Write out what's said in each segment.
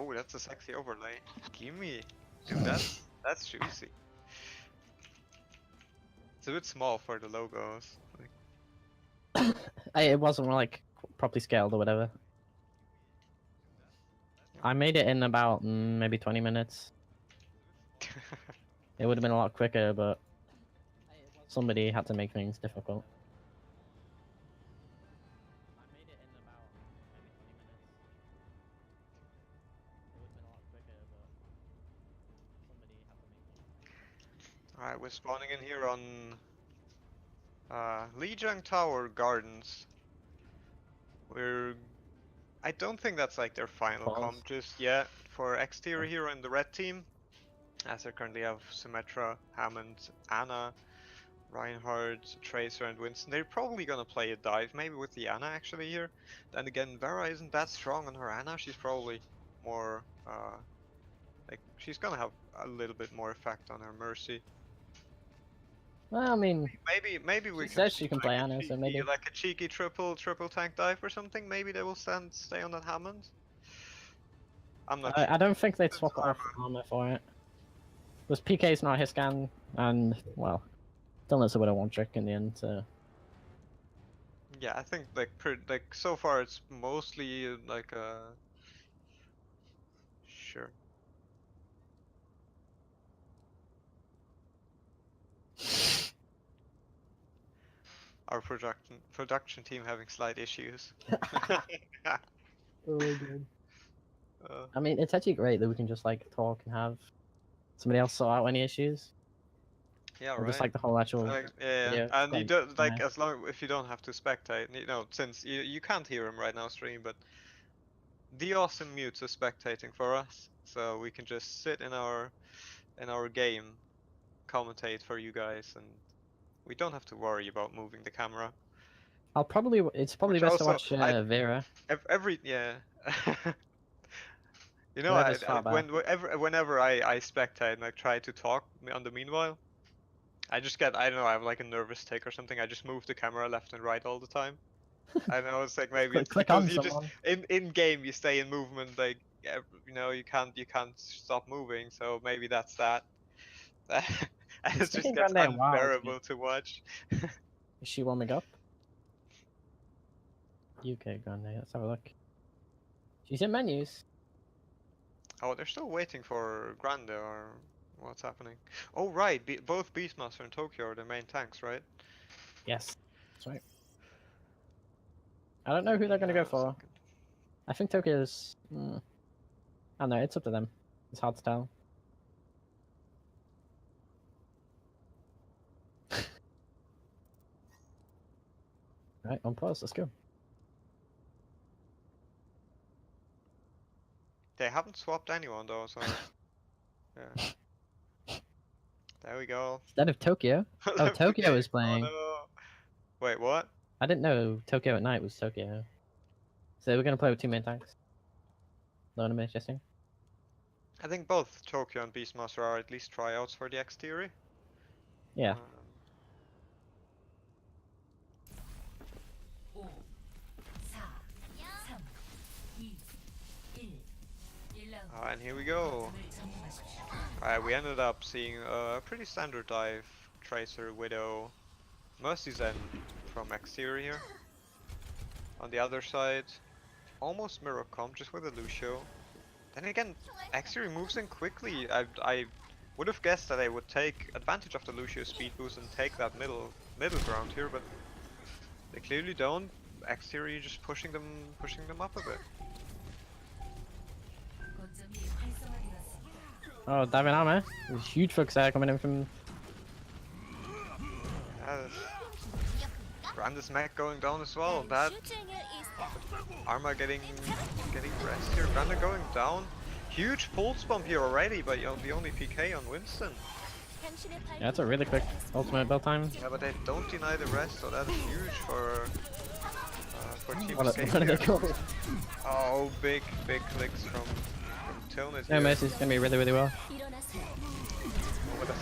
Oh, that's a sexy overlay. Gimme. Dude, that's juicy. It's a bit small for the logos. Like, It wasn't like properly scaled or whatever. I made it in about maybe 20 minutes. It would have been a lot quicker, but somebody had to make things difficult. Alright, we're spawning in here on Lijiang Tower Gardens. I don't think that's like their final comp just yet for exterior here in the red team. As they currently have Symmetra, Hammond, Anna, Reinhardt, Tracer, and Winston. They're probably gonna play a dive, maybe with the Anna actually here. Then again, Vera isn't that strong on her Anna. She's probably more like she's gonna have a little bit more effect on her Mercy. Well, I mean, maybe we she says she can play Anna, so maybe like a cheeky triple tank dive or something. Maybe they will stay on that Hammond. I'm not sure. I don't think they'd swap off armor for it. Because PK's not his scan, and well, Dylan's a bit of one trick in the end. So. Yeah, I think like so far it's mostly like a sure. Our production team having slight issues. Oh, good. I mean, it's actually great that we can just like talk and have somebody else sort out any issues. Yeah, or right. Just like the whole actual. Yeah, and you don't like as long if you don't have to spectate. You know, since you can't hear him right now stream, but the awesome mutes are spectating for us, so we can just sit in our game, commentate for you guys, and we don't have to worry about moving the camera. It's probably best to watch Vera. Yeah. You know, whenever I spectate and I try to talk on the meanwhile, I just get, I don't know, I have like a nervous tick or something. I just move the camera left and right all the time. I know it's like maybe it's because you just in game you stay in movement, like you know you can't stop moving. So maybe that's that. And it just gets unbearable to watch. Is she warming up? UK Grande, let's have a look. She's in menus. Oh, they're still waiting for Grande or what's happening? Oh right, both Beastmaster and Tokyo are the main tanks, right? Yes, that's right. I don't know who they're gonna go for. I think Tokyo's. I don't know. It's up to them. It's hard to tell. Right, on pause. Let's go. They haven't swapped anyone though, so yeah. There we go. Instead of Tokyo. Oh, Tokyo is playing. Oh, no. Wait, what? I didn't know Tokyo at night was Tokyo. So we're gonna play with two main tanks. Low and mid, guessing. I think both Tokyo and Beastmaster are at least tryouts for the exterior. Yeah. And here we go. Alright, we ended up seeing a pretty standard dive. Tracer, Widow, Mercy Zen from exterior. On the other side, almost mirror comp just with a Lucio. Then again, exterior moves in quickly. I would have guessed that they would take advantage of the Lucio speed boost and take that middle ground here, but they clearly don't. Exterior just pushing them up a bit. Oh, diving armor. There's a huge focus there coming in from. Grande's mech going down as well. That Arma getting rest here. Grande going down. Huge pulse bump here already, but the only PK on Winston. Yeah, that's a really quick ultimate build time. Yeah, but they don't deny the rest, so that is huge for Team What Escape. are they called? Oh, big clicks from Tilnit. No, Mercy's gonna be really well.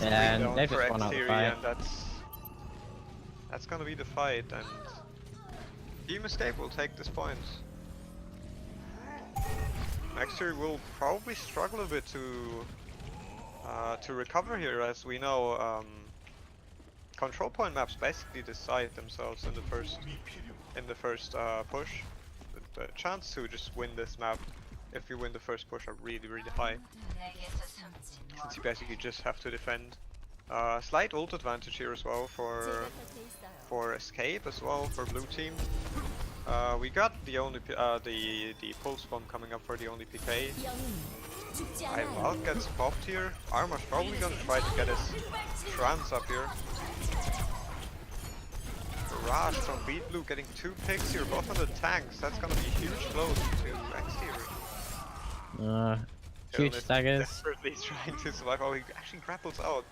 Yeah, and they've just won out the fight. And that's gonna be the fight, and Team Escape will take this point. Exeter will probably struggle a bit to recover here, as we know control point maps basically decide themselves in the first push. The chance to just win this map if you win the first push are really high, since you basically just have to defend. Slight ult advantage here as well for escape as well for blue team. We got the only the pulse bomb coming up for the only PK. Val gets popped here. Arma's probably gonna try to get his trans up here. Barrage from Beat Blue getting 2 picks here, both on the tanks. That's gonna be a huge blow to Exterior. Huge staggers. Desperately trying to survive. Oh, he actually grapples out.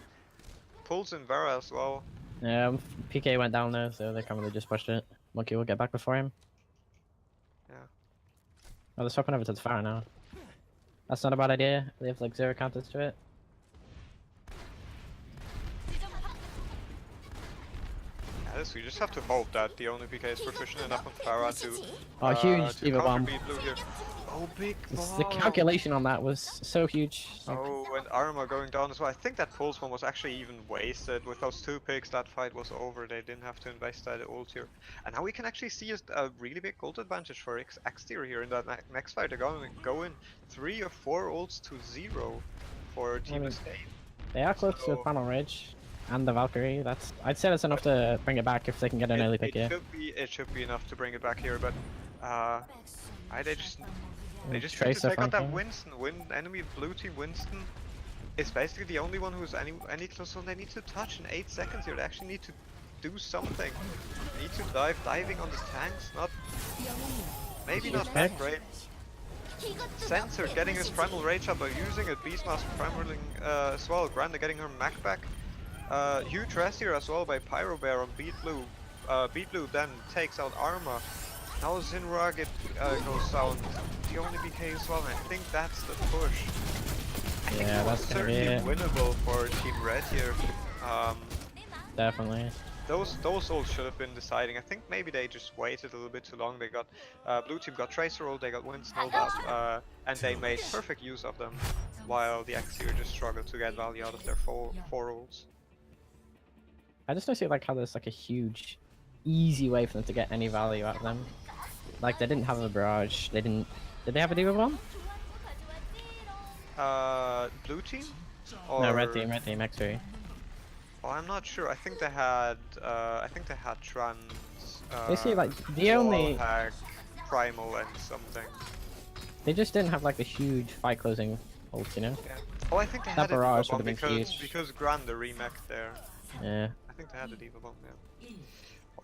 Pulls in Vera as well. Yeah, PK went down there, so they can't really just pushed it. Monkey will get back before him. Yeah. Oh, they're swapping over to the Pharah now. That's not a bad idea. They have like 0 counters to it. Yes, we just have to hope that the only PK is proficient enough on Pharah Oh, huge to Diva Bomb. Beat Blue here. Oh, big bomb! The calculation on that was so huge. Oh, and Arma going down as well. I think that pulse one was actually even wasted. With those 2 picks, that fight was over. They didn't have to invest that ult here. And now we can actually see a really big ult advantage for Exterior here in that next fight. They're going to go in 3 or 4 ults to 0 for Team Escape. They are close to the Final Ridge and the Valkyrie. I'd say that's enough to bring it back if they can get an early pick here. It should be enough to bring it back here, but they just need to take out that Winston. Enemy blue team Winston is basically the only one who's any closer. They need to touch in 8 seconds here. They actually need to do something. They need to diving on the tanks. Maybe not that great. Sensor getting his primal rage up by using it. Beastmaster primaling as well. Granda getting her mech back. Huge rest here as well by Pyro Bear on Beat Blue. Beat Blue then takes out Arma. Now Zinra goes down. The only BK as well, and I think that's the push. Yeah, that's certainly winnable for Team Red here. Definitely. Those ults should have been deciding. I think maybe they just waited a little bit too long. They got blue team got Tracer ult, they got Winston ult up, and they made perfect use of them, while the Exterior just struggled to get value out of their four ults. I just don't see like how there's like a huge, easy way for them to get any value out of them. Like they didn't have a barrage. They didn't. Did they have a Diva Bomb? Blue team? Or... No, red team, X3. Oh, I'm not sure. I think they had trans. Basically, like the only hack, primal, and something. They just didn't have like a huge fight closing ult, you know? Yeah. Oh, I think they that had a Diva Bomb because Granda remech there. Yeah. I think they had a Diva Bomb, yeah.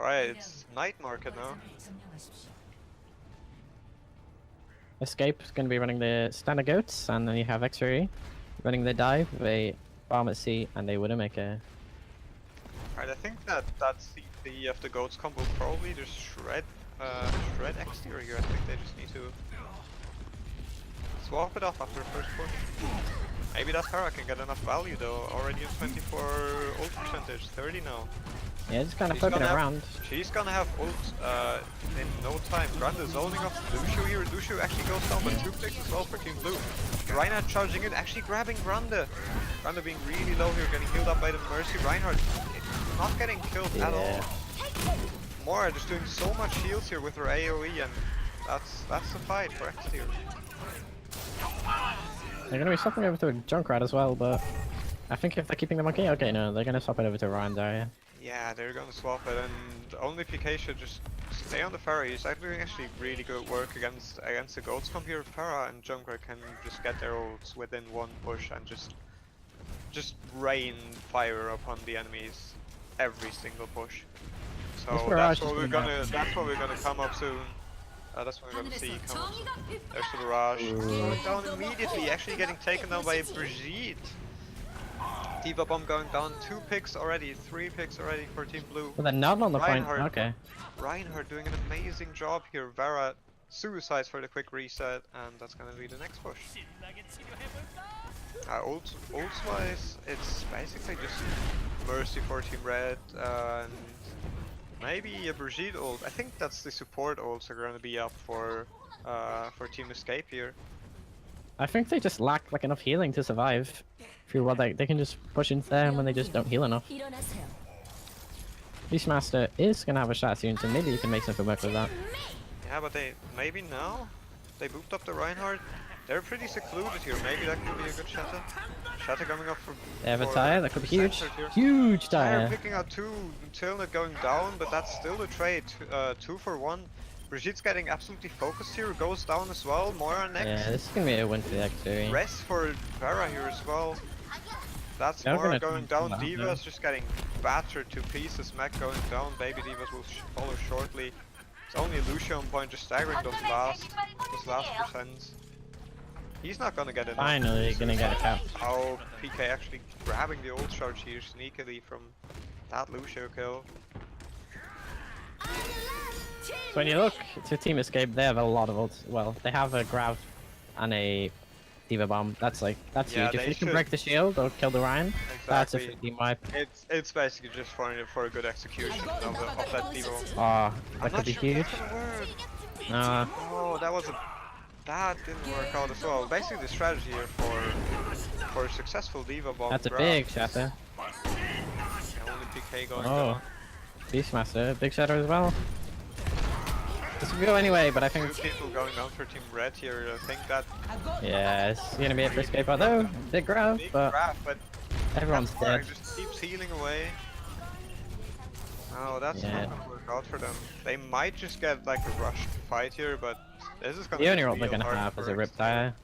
Alright, it's night market now. Escape is going to be running the standard goats, and then you have X-Ray running the dive, a bomb at sea, and a Widowmaker. Alright, I think that's the of the goats combo will probably just shred Exterior. I think they just need to swap it off after the first push. Maybe that Pharah can get enough value though, already at 24 ult percentage, 30 now. Yeah, just kind of flipping it around. She's gonna have ult in no time. Granda zoning off Lucio here. Lucio actually goes down by 2 picks as well for Team Blue. Reinhardt charging in, actually grabbing Granda. Granda being really low here, getting healed up by the Mercy. Reinhardt not getting killed at all. Mora just doing so much heals here with her AoE, and that's the fight for Exterior. They're gonna be swapping over to a Junkrat as well, but I think if they're keeping the monkey, okay, no, they're gonna swap it over to Ryan's area. Yeah, they're gonna swap it, and only PK should just stay on the Pharah. He's doing actually really good work against the goats comp here. Pharah and Junkrat can just get their ults within 1 push and just rain fire upon the enemies every single push. So that's what we're gonna come up soon. That's what we're gonna see come up soon. There's the barrage. Going down immediately, actually getting taken down by Brigitte. Diva Bomb going down, 2 picks already, 3 picks already for Team Blue. Well, they're not on the point, okay. Reinhardt doing an amazing job here. Vera suicides for the quick reset, and that's gonna be the next push. Ults wise, it's basically just Mercy for Team Red, and maybe a Brigitte ult. I think that's the support ults are gonna be up for Team Escape here. I think they just lack like enough healing to survive. Through what they can just push into them when they just don't heal enough. Beastmaster is gonna have a shot soon, so maybe you can make something work with that. Yeah, but maybe now they booped up the Reinhardt. They're pretty secluded here. Maybe that could be a good shatter. Shatter coming up for. They have a for tire, that could be huge. censored here. Huge They're tire. picking out two, Tilnet going down, but that's still a trade. 2 for 1. Brigitte's getting absolutely focused here, goes down as well. Moira next. Yeah, this is gonna be a win for the X3. Rest for Vera here as well. That's They're Moira gonna going come down. down, Diva's just getting battered to pieces. Mech going down. Baby Divas will follow shortly. It's only Lucio on point, just staggering those last percents. He's not gonna get enough. Finally gonna get a cap. Oh, PK actually grabbing the ult charge here sneakily from that Lucio kill. So when you look to Team Escape, they have a lot of ults. Well, they have a Grav and a Diva Bomb. That's huge. If they you can should- break the shield or kill the Ryan, that's a Exactly. free team wipe. It's basically just for a good execution of that Diva. Oh, I'm that not could be sure huge. that's gonna work. Nah. Oh, that didn't work out as well. Basically, the strategy here for a successful Diva Bomb. That's a grab big is- shatter. Yeah, only PK going Oh. down. Beastmaster, big shatter as well. This will go anyway, but I Two think people going down for Team Red here. I think that yeah, it's gonna be a for Escape although big Grav, big but grab, but everyone's Moira dead. just keeps healing away. Oh, that's Yeah. not gonna work out for them. They might just get like a rushed fight here, but this is gonna The be only ult they're real gonna hard have for is a Rip X2. Tire.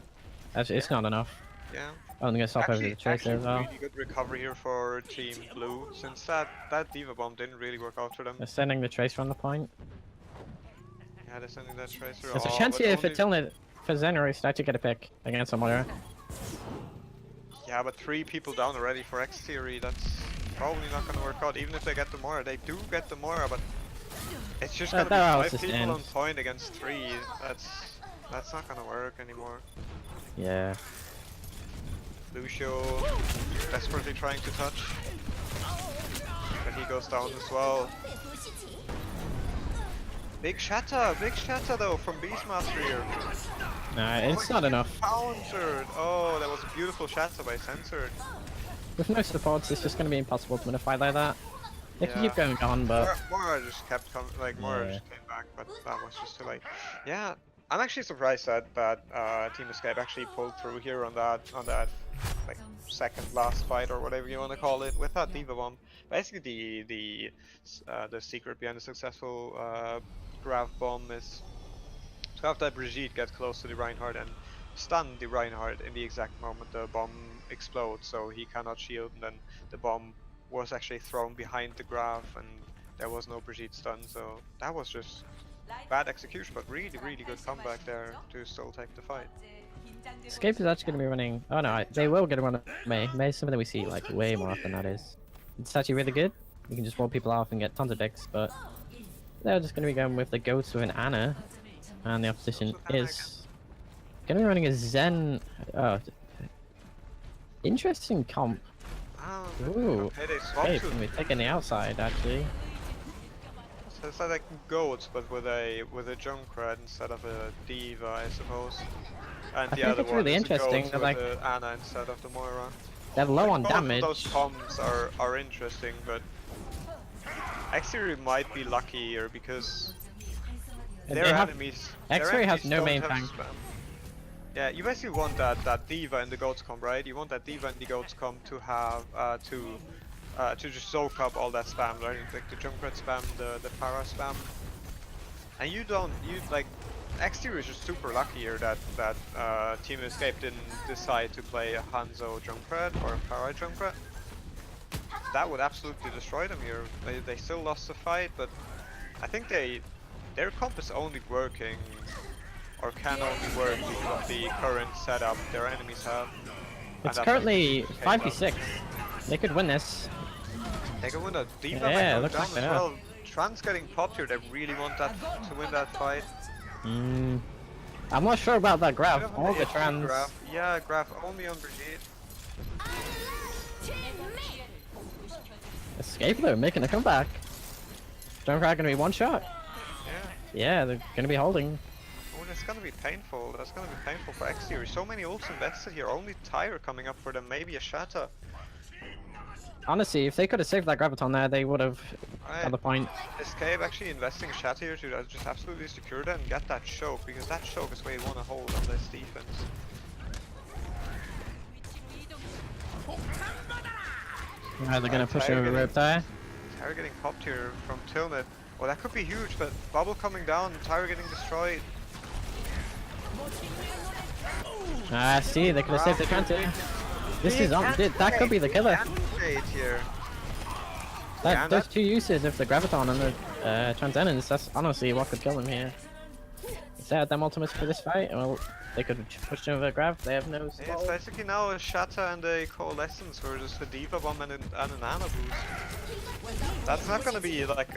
Actually, it's not enough. Yeah. Oh, I'm gonna stop over the Tracer as well. Really good recovery here for Team Blue, since that Diva Bomb didn't really work out for them. They're sending the Tracer on the point. Yeah, they're sending that Tracer. There's a Oh, chance but here for only- Tilnet, for Zenrace to actually get a pick against Moira. Yeah, but 3 people down already for X Theory. That's probably not gonna work out. Even if they get the Moira, they do get the Moira, but it's just gonna be that 5 also people on stands. point against 3. That's not gonna work anymore. Yeah. Lucio desperately trying to touch, but he goes down as well. Big shatter though from Beastmaster here. Nah, it's not enough. Countered. Oh, that was a beautiful shatter by Censored. With no supports, it's just gonna be impossible to win a fight like that. They can keep Yeah. going on, but Mora just kept coming, like Mora Yeah. just came back, but that was just too late. Yeah, I'm actually surprised that Team Escape actually pulled through here on that like second last fight or whatever you want to call it with that Diva Bomb. Basically, the secret behind a successful Grav Bomb is to have that Brigitte get close to the Reinhardt and stun the Reinhardt in the exact moment the bomb explodes, so he cannot shield, and then the bomb was actually thrown behind the Grav and there was no Brigitte stun, so that was just bad execution, but really good comeback there to still take the fight. Escape is actually gonna be running. Oh no, they will get a run of May. May is something that we see like way more often than that is. It's actually really good. You can just wall people off and get tons of picks, but they're just gonna be going with the goats with an Anna, and the opposition is gonna be running a Zen. Oh, interesting comp. Oh, Ooh, okay, they swapped Escape to gonna be taking the outside actually. so it's like goats, but with a Junkrat instead of a Diva, I suppose. And I the think other it's one really is interesting a that, goat like- with a Anna instead of the Moira. They're low on Both damage. of those comms are interesting, but X-Series might be lucky here because They their have- enemies. X-Ray has no don't main have tank. spam. Yeah, you basically want that Diva in the goats comp, right? You want that Diva in the goats comp to have to just soak up all that spam, right? Like the Junkrat spam, the Para spam. And you like X-Series is just super lucky here that Team Escape didn't decide to play a Hanzo Junkrat or a Para Junkrat. That would absolutely destroy them here. They still lost the fight, but I think their comp is only working or can only work because of the current setup their enemies have. It's And currently that's 5v6. They could win this. They can win a Diva Yeah, might go looks down like they as are. well. Trans getting popped here, they really want that to win that fight. I'm not sure about that graph. Bit of an All the iffy trans. graph. Yeah, graph only on Brigitte. Escape though, making a comeback. Junkrat gonna be one shot. Yeah. Yeah, they're gonna be holding. I wonder if that's gonna be painful. That's gonna be painful for X Series. So many ults invested here. Only Tyre coming up for them. Maybe a Shatter. Honestly, if they could have saved that Graviton there, they would have got the point. Escape actually investing a Shatter here to just absolutely secure that and get that choke, because that choke is where you want to hold on this defense. They're gonna push over rope there. Tyre getting popped here from Tilnet. Well, that could be huge, but Bubble coming down, Tyre getting destroyed. Ah, see, they could have saved the counter. This is on. That could be the killer. Here. Those two uses of the Graviton and the Transcendence, that's honestly what could kill them here. Is that them ultimates for this fight? Well, they could have pushed over Grav. They have no spell. Yeah, it's basically now a Shatter and a Coalescence versus a Diva Bomb and an Ana boost. That's not gonna be like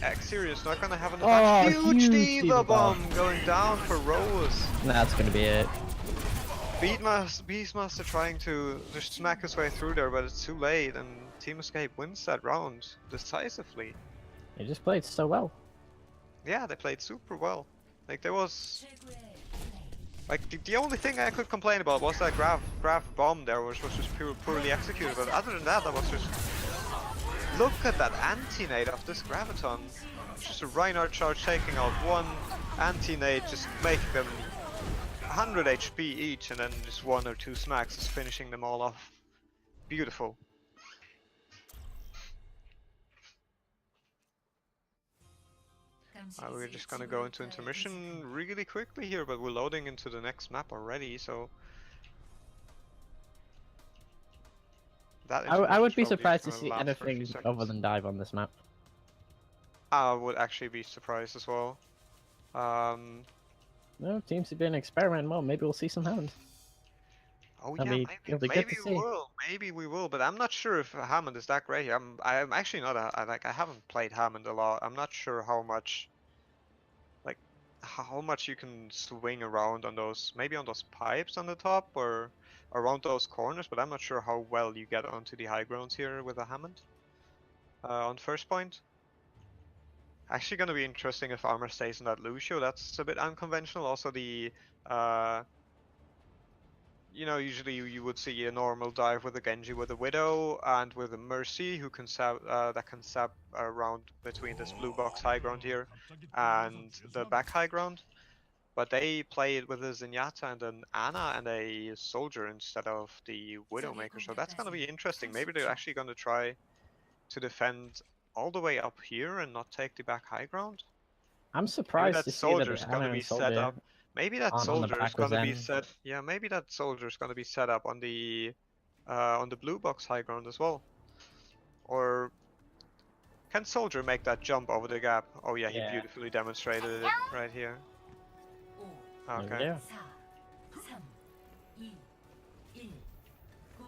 X Series not gonna have a huge Diva Bomb going down for Rose. That's gonna be it. Beastmaster trying to just smack his way through there, but it's too late, and Team Escape wins that round decisively. They just played so well. Yeah, they played super well. Like there was, like the only thing I could complain about was that Grav bomb there, which was just poorly executed. But other than that, was just look at that anti-nade of this Graviton. It's just a Reinhardt charge taking out one anti-nade, just making them 100 HP each, and then just 1 or 2 smacks is finishing them all off. Beautiful. We're just gonna go into intermission really quickly here, but we're loading into the next map already, so... I would be surprised to see anything other than dive on this map. I would actually be surprised as well. No, seems to be an experiment. Well, maybe we'll see some Hammond. Oh yeah, maybe we will, but I'm not sure if Hammond is that great here. I'm actually not I haven't played Hammond a lot. I'm not sure how much you can swing around on those, maybe on those pipes on the top or around those corners, but I'm not sure how well you get onto the high grounds here with a Hammond on first point. Actually gonna be interesting if armor stays in that Lucio. That's a bit unconventional. Also the you know, usually you would see a normal dive with a Genji with a Widow and with a Mercy who can sab around between this blue box high ground here and the back high ground. But they played with a Zenyatta and an Ana and a Soldier instead of the Widowmaker, so that's gonna be interesting. Maybe they're actually gonna try to defend all the way up here and not take the back high ground. I'm surprised to see that Soldier's gonna be set up. Maybe that Soldier is gonna be set. Yeah, maybe that Soldier is gonna be set up on the blue box high ground as well. Or can Soldier make that jump over the gap? Oh yeah, he beautifully demonstrated it right here. Okay.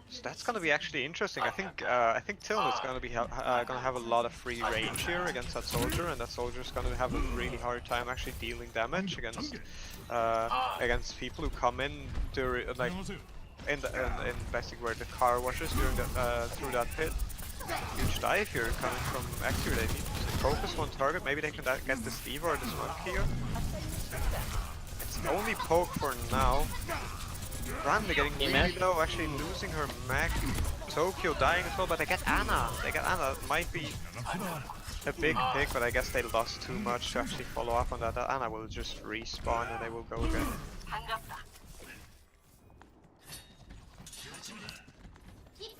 So that's gonna be actually interesting. I think Tilnet's gonna be gonna have a lot of free range here against that Soldier, and that Soldier's gonna have a really hard time actually dealing damage against people who come in during in basically where the car washes during that through that pit. Huge dive here coming from Exeter. They need to focus one target. Maybe they can get the Steve or this Monk here. It's only poke for now. Randa getting really low, actually losing her mech. Tokyo dying as well, but they get Ana. Might be a big pick, but I guess they lost too much to actually follow up on that. Ana will just respawn and they will go again.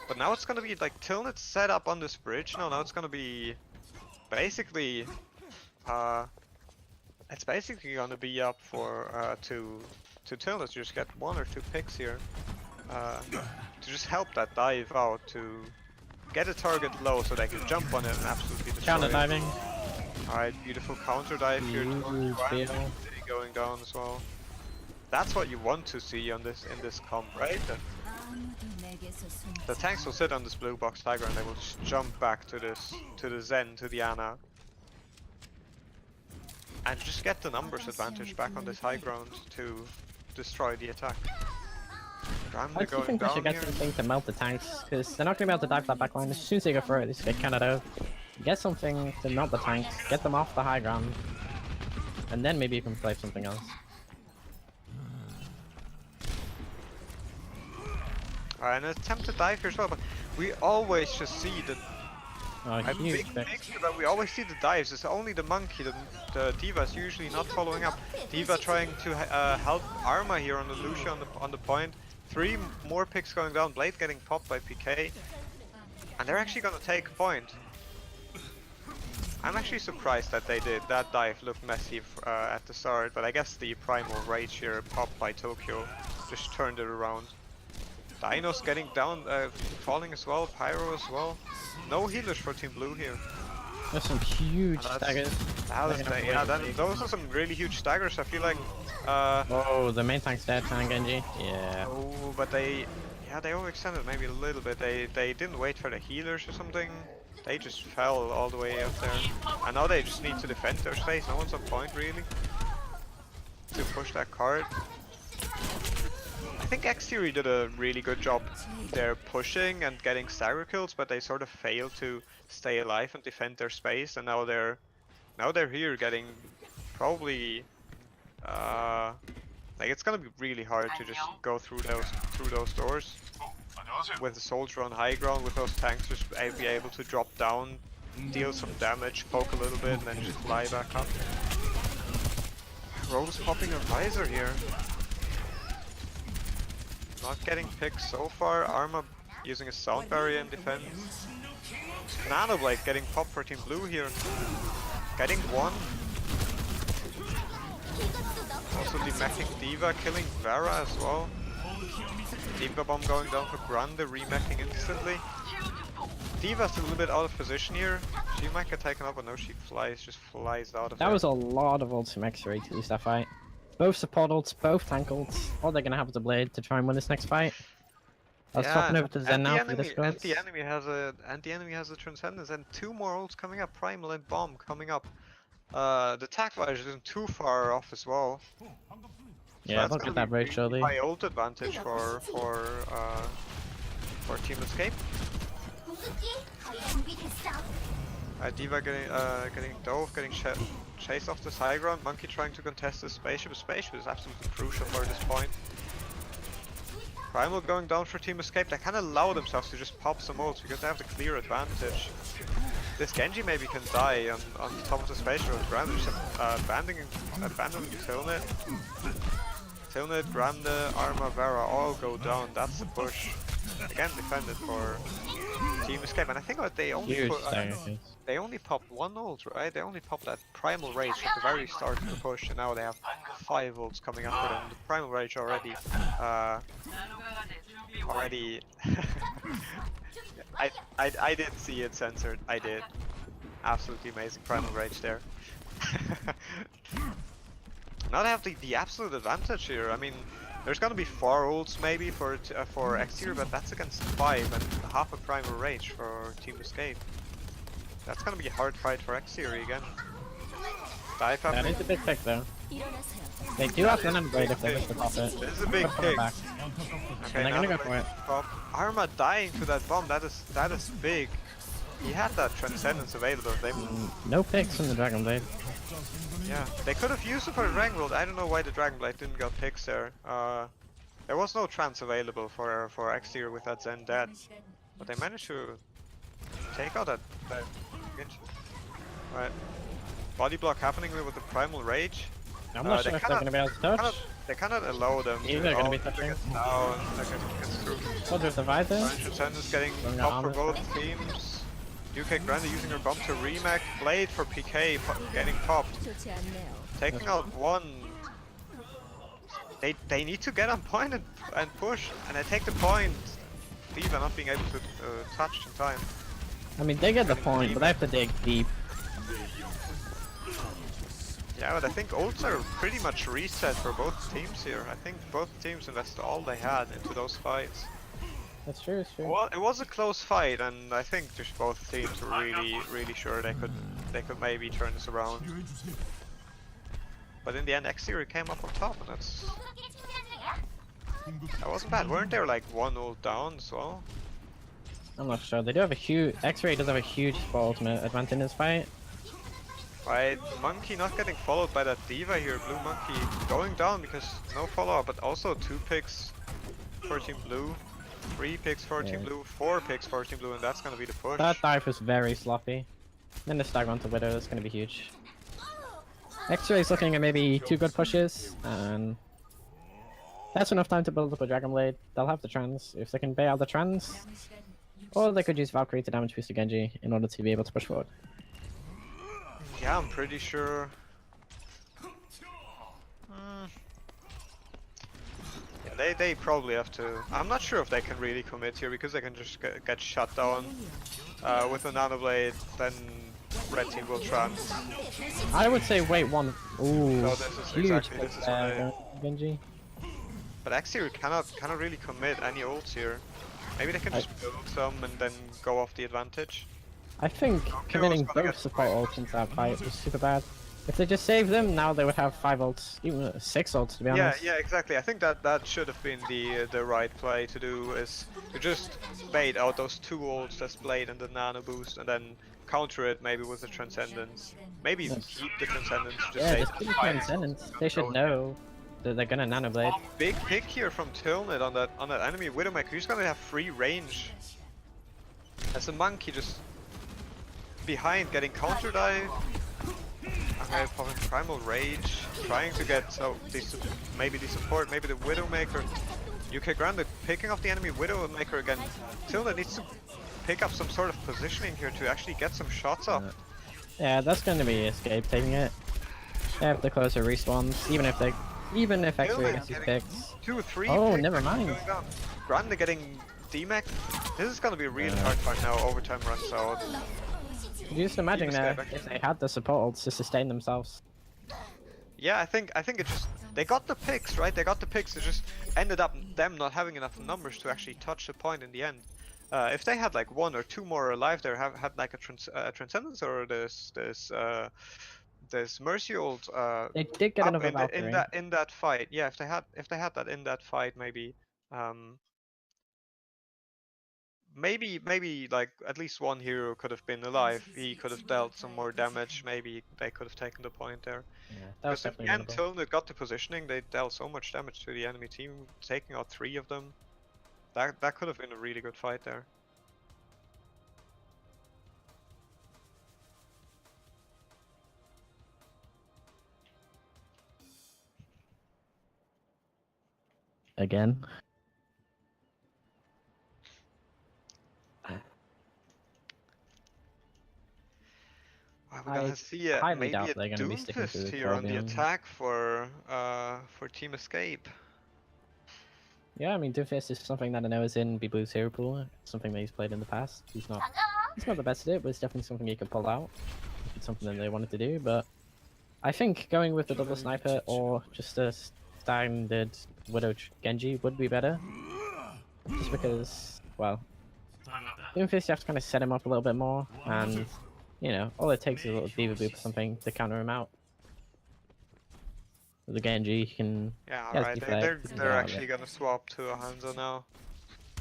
But now it's gonna be like Tilnet's set up on this bridge. Now it's gonna be basically it's basically gonna be up for to Tilnet to just get 1 or 2 picks here to just help that dive out, to get a target low so they can jump on it and absolutely destroy counter diving. Alright, beautiful counter dive here. Going down as well. That's what you want to see on this in this comp, right? The tanks will sit on this blue box tiger and they will just jump back to the Zen, to the Ana. And just get the numbers advantage back on this high ground to destroy the attack. I do think they should get something to melt the tanks, because they're not going to be able to dive that back line. As soon as they go through it, they just get counted out. Get something to melt the tanks, get them off the high ground, and then maybe you can play something else. An attempt to dive here as well, but we always just see the Oh, a huge big fix. mix, but we always see the dives. It's only the monkey, the D.Va is usually not following up. D.Va trying to help Arma here on the Lucia on the point. 3 more picks going down. Blade getting popped by PK, and they're actually gonna take point. I'm actually surprised that they did. That dive looked messy at the start, but I guess the Primal Rage here popped by Tokyo just turned it around. Dino's getting down, falling as well, Pyro as well. No healers for Team Blue here. There's some huge staggers. Those are some really huge staggers. I feel like. Oh, the main tank's dead, Tan Genji. Yeah. Oh, but they overextended maybe a little bit. They didn't wait for the healers or something. They just fell all the way up there. And now they just need to defend their space. No one's on point really to push that card. I think X-Theory did a really good job there pushing and getting stagger kills, but they sort of failed to stay alive and defend their space, and now they're here getting probably like it's gonna be really hard to just go through those doors with the soldier on high ground, with those tanks just be able to drop down, deal some damage, poke a little bit, and then just fly back up. Rose popping her visor here. Not getting picked so far. Arma using a sound barrier in defense. Nanoblade getting popped for Team Blue here. Getting 1. Also demeching D.Va, killing Vera as well. D.Va bomb going down for Grande, remeching instantly. D.Va's a little bit out of position here. She might get taken up, but no, she just flies out of there. That was a lot of ults from X-Ray to lose that fight. Both support ults, both tank ults. All they're gonna have is a blade to try and win this next fight. I was swapping over to Zen now for this and the enemy has a Transcendence and 2 more ults coming up, Primal and Bomb coming up. The attack visor isn't too far off as well. Yeah, they'll get that very shortly. High ult advantage for Team Escape. D.Va getting dove, getting chased off this high ground. Monkey trying to contest the spaceship. The spaceship is absolutely crucial for this point. Primal going down for Team Escape. They can allow themselves to just pop some ults because they have the clear advantage. This Genji maybe can die on the top of the spaceship. Grande just abandoning Tilnit. Tilnit, Grande, Arma, Vera all go down. That's the push. Again defended for Team Escape, and I think that they only popped 1 ult, right? They only popped that Primal Rage at the very start of the push, and now they have 5 ults coming up for them. The Primal Rage already I did see it censored. I did. Absolutely amazing Primal Rage there. Now they have the absolute advantage here. I mean, there's gonna be 4 ults maybe for X-Tier, but that's against 5 and half a Primal Rage for Team Escape. That's gonna be a hard fight for X-Tier again. Dive up. That is a big pick though. They do have an upgrade if they wish to pop it. This is a big pick. Okay, and they're gonna go for it. Arma dying to that bomb, that is big. He had that Transcendence available. They no picks from the Dragon Blade. Yeah, they could have used it for the Dragon Blade. I don't know why the Dragon Blade didn't get picks there. There was no trance available for X-Tier with that Zen dead. But they managed to take out that Right. Body block happening with the Primal Rage. I'm not sure if they're gonna be able to touch. They cannot allow them to gonna be touching. Now, Soldier survived it. Transcendence getting popped for both teams. UK Grande using her bomb to remake. Blade for PK getting popped. Taking out 1. They need to get on point and push, and they take the point. D.Va not being able to touch in time. I mean, they get the point, but they have to dig deep. Yeah, but I think ults are pretty much reset for both teams here. I think both teams invested all they had into those fights. That's true, it's true. Well, it was a close fight, and I think just both teams were really sure they could maybe turn this around. But in the end, X-Tier came up on top, and that wasn't bad. Weren't there like 1 ult down as well? I'm not sure. They do have a huge X-Ray does have a huge ultimate advantage in this fight. Right, Monkey not getting followed by that D.Va here. Blue Monkey going down because no follow-up, but also 2 picks for Team Blue. 3 picks for Team Blue, 4 picks for Team Blue, and that's gonna be the push. That dive was very sloppy. Then the stagger onto Widow is going to be huge. X-Ray is looking at maybe 2 good pushes, and that's enough time to build up a Dragon Blade. They'll have the trans, if they can bait out the trans, or they could use Valkyrie to damage boost the Genji in order to be able to push forward. Yeah, I'm pretty sure. Yeah, they probably have to. I'm not sure if they can really commit here because they can just get shut down with a Nano Blade. Then red team will trans. I would say wait one. Ooh, So this is huge exactly pick this is there, what Genji. But Exir cannot really commit any ults here. Maybe they can just build some and then go off the advantage. I think committing both support ults into that fight was super bad. If they just saved them, now they would have 5 ults, even 6 ults to be honest. Yeah, exactly. I think that should have been the right play to do, is to just bait out those 2 ults, that's Blade and the Nano Boost, and then counter it maybe with the Transcendence. Maybe even keep the Transcendence. Just keep the Transcendence. They should know that they're gonna Nano Blade. Big pick here from Tilnit on that enemy Widowmaker. He's gonna have free range. As a monkey just behind getting counter dive. Okay, popping Primal Rage, trying to get maybe the support, maybe the Widowmaker. UK Grounded picking off the enemy Widowmaker again. Tilda needs to pick up some sort of positioning here to actually get some shots up. Yeah, that's going to be Escape taking it. They have to close their respawns, even if X-Ray gets his picks. 2, 3. Oh, never mind. Grande getting DMAC. This is gonna be a really hard fight now. Overtime runs out. You just imagine that if they had the support ults to sustain themselves. Yeah, I think it just, they got the picks, right? They got the picks. It just ended up them not having enough numbers to actually touch the point in the end. If they had like 1 or 2 more alive, there had like a Transcendence or this Mercy ult. They did get another Valkyrie in that fight. Yeah, if they had that in that fight, maybe. Maybe like at least 1 hero could have been alive. He could have dealt some more damage. Maybe they could have taken the point there. Yeah, that was definitely winnable. Until they got the positioning, they dealt so much damage to the enemy team, taking out 3 of them. That could have been a really good fight there. Again. We're gonna see maybe a Doomfist here on the attack for Team Escape. Yeah, I mean Doomfist is something that I know is in B-Blue's hero pool. Something that he's played in the past. He's not the best at it, but it's definitely something he could pull out. If it's something that they wanted to do, but I think going with the double sniper or just a standard Widow Genji would be better. Just because, well, Doomfist you have to kind of set him up a little bit more, and you know, all it takes is a little Diva Boop or something to counter him out. With the Genji, he can... Yeah, right, they're actually gonna swap to a Hanzo now.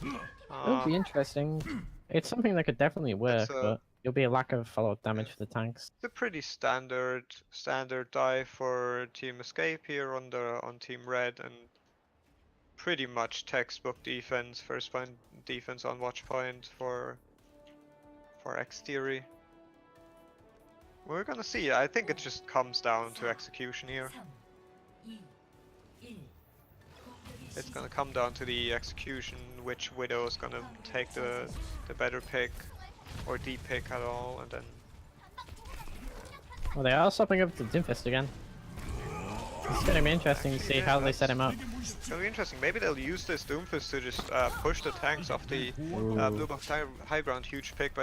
It would be interesting. It's something that could definitely work, but there'll be a lack of follow-up damage for the tanks. It's a pretty standard dive for Team Escape here on Team Red, and pretty much textbook defense, first point defense on watch point for X Theory. We're gonna see. I think it just comes down to execution here. It's gonna come down to the execution, which Widow is gonna take the better pick, or the pick at all, and then... Well, they are swapping up to Doomfist again. It's gonna be interesting to see how they set him up. It's gonna be interesting. Maybe they'll use this Doomfist to just push the tanks off the blue box high ground. Huge pick by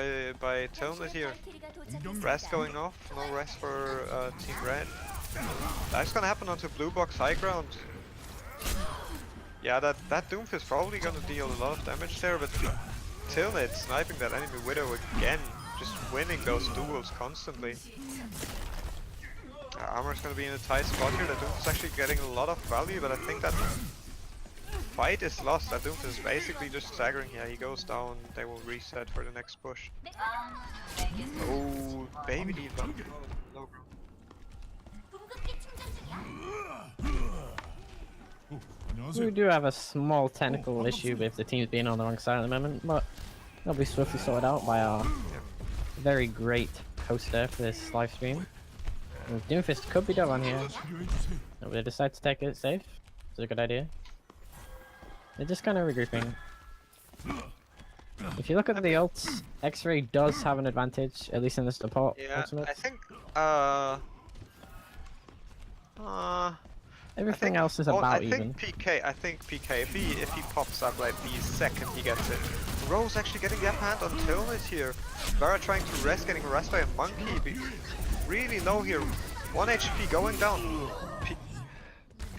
Tilnit here. Rest going off. No rest for Team Red. That's gonna happen onto blue box high ground. Yeah, that Doomfist probably gonna deal a lot of damage there, but Tilnit sniping that enemy Widow again, just winning those duels constantly. Armor's gonna be in a tight spot here. That Doomfist is actually getting a lot of value, but I think that fight is lost. That Doomfist is basically just staggering. Yeah, he goes down. They will reset for the next push. Oh, baby diva. We do have a small technical issue with the teams being on the wrong side at the moment, but it'll be swiftly sorted out by our very great hoster for this live stream. Doomfist could be done on here. But they decide to take it safe. It's a good idea. They're just kind of regrouping. If you look at the ults, X-Ray does have an advantage, at least in the support. Yeah, ultimate. I think Everything else is about even. I think PK, if he pops up like the second he gets it. Rose actually getting the upper hand on Tilnit here. Vera trying to rest, getting harassed by a monkey. Really low here. 1 HP going down.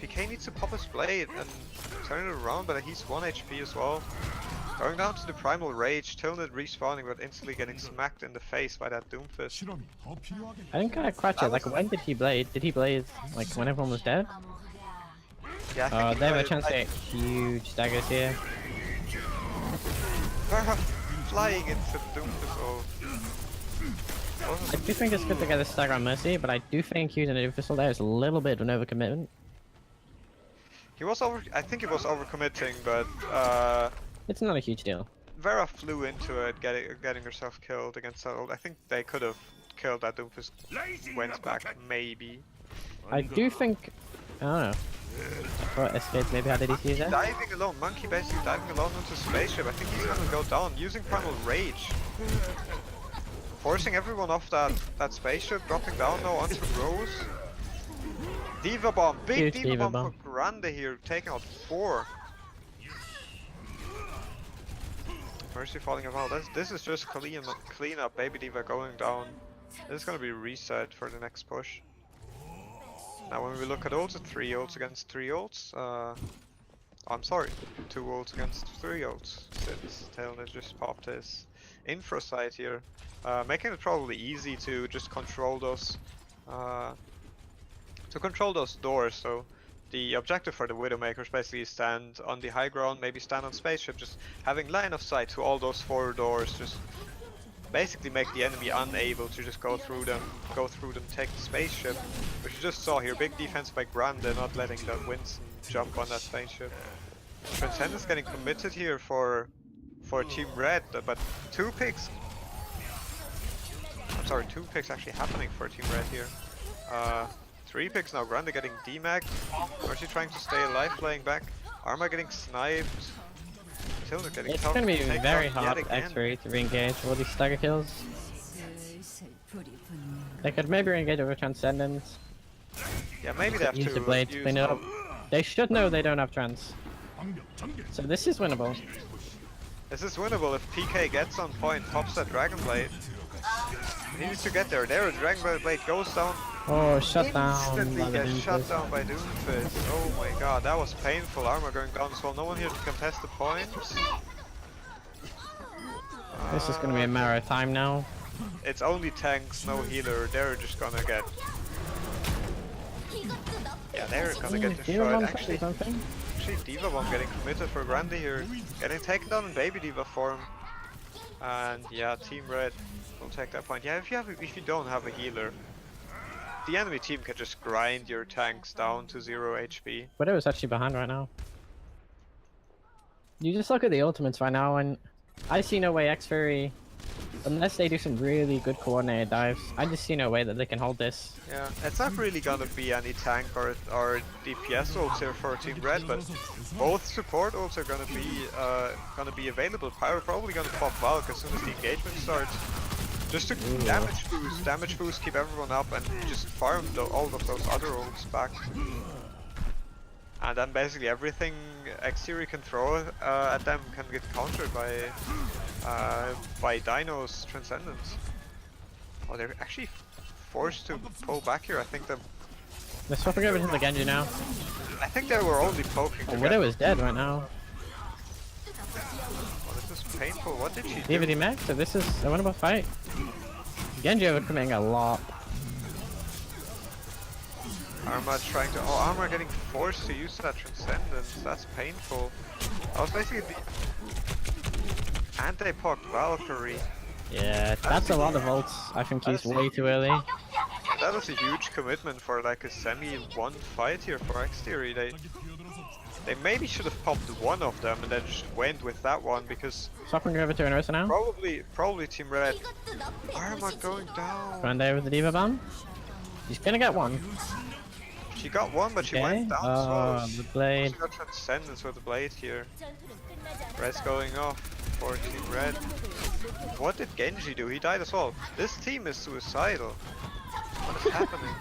PK needs to pop his blade and turn it around, but he's 1 HP as well. Going down to the Primal Rage, Tilnit respawning but instantly getting smacked in the face by that Doomfist. I didn't kind of catch it, like when did he blade? Did he blade like when everyone was dead? Yeah, I think they have a chance to get huge daggers here. Flying into the Doomfist. Oh. I do think it's good to get a stagger on Mercy, but I do think using a Doomfist there is a little bit of an overcommitment. He was I think he was overcommitting, but it's not a huge deal. Vera flew into it, getting herself killed against that ult. I think they could have killed that Doomfist. Went back, maybe. I do think, I don't know. What escape maybe had a DC there? Diving alone, Monkey basically diving alone into spaceship. I think he's gonna go down using Primal Rage. Forcing everyone off that spaceship, dropping down now onto Rose. Diva Bomb, big Diva Bomb for Grande here, taking out 4. Mercy falling as well. This is just clean up, Baby Diva going down. This is gonna be reset for the next push. Now when we look at ults, 3 ults against 3 ults. I'm sorry, 2 ults against 3 ults. Since Tailnet just popped his infra side here, making it probably easy to just control those, doors. So the objective for the Widowmakers basically stand on the high ground, maybe stand on spaceship, just having line of sight to all those 4 doors, just basically make the enemy unable to just go through them, take the spaceship. Which you just saw here, big defense by Grande, not letting that Winston jump on that spaceship. Transcendence getting committed here for Team Red, but 2 picks. I'm sorry, 2 picks actually happening for Team Red here. 3 picks now, Grande getting demagged. Mercy trying to stay alive, playing back. Arma getting sniped. It's gonna be very hard for X-Ray to re-engage all these stagger kills. They could maybe re-engage over Transcendence. Yeah, maybe they have use to the blade to clean it up. They should know they don't have trans. So this is winnable. This is winnable if PK gets on point, pops that Dragon Blade. He needs to get there. There, Dragon Blade goes down. Oh, shut down. Instantly gets shut down by Doomfist. Oh my god, that was painful. Armor going down as well. No one here to contest the point. This is gonna be a matter of time now. It's only tanks, no healer. They're just gonna get. Yeah, they're gonna get destroyed. Actually, Diva Bomb getting committed for Grande here. Getting taken down in Baby Diva form. And yeah, Team Red will take that point. Yeah, if you don't have a healer, the enemy team can just grind your tanks down to 0 HP. Widow is actually behind right now. You just look at the ultimates right now, and I see no way X-Fury, unless they do some really good coordinated dives, I just see no way that they can hold this. Yeah, it's not really gonna be any tank or DPS ults here for Team Red, but both support ults are gonna be available. Pyro probably gonna pop Valk as soon as the engagement starts. Just to damage boost, keep everyone up, and just farm all of those other ults back. And then basically everything X-Fury can throw at them can get countered by Dino's Transcendence. Oh, they're actually forced to pull back here. I think they're swapping over to the Genji now. I think they were only poking. Oh, Widow is dead right now. Oh, this is painful. What did she do? DVD max, so this is a winnable fight. Genji overcommitting a lot. Arma trying to. Oh, Arma getting forced to use that Transcendence. That's painful. I was basically the anti-poc Valkyrie. Yeah, that's a lot of ults. I think he's way too early. that was a huge commitment for like a semi-1 fight here for Exterior. They maybe should have popped one of them and then just went with that one, because Swapping over to Inversa now. probably Team Red. Arma going down. Going there with the Diva bomb. She's gonna get one. She got one, but she went down as well. The blade. She got Transcendence with the blade here. Red's going off for Team Red. What did Genji do? He died as well. This team is suicidal. What is happening?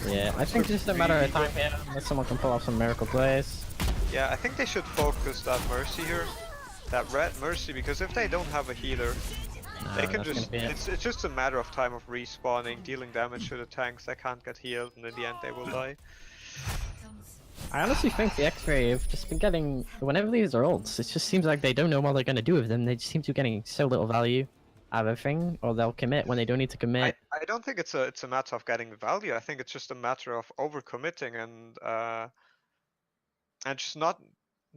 Yeah, I think it's just a matter of time here, unless someone can pull off some miracle plays. Yeah, I think they should focus that Mercy here. That Red Mercy, because if they don't have a healer, they can just... It's just a matter of time of respawning, dealing damage to the tanks. They can't get healed, and in the end they will die. I honestly think the X-Ray have just been getting... Whenever these are ults, it just seems like they don't know what they're going to do with them. They just seem to be getting so little value out of everything, or they'll commit when they don't need to commit. I don't think it's a matter of getting the value. I think it's just a matter of overcommitting and just not...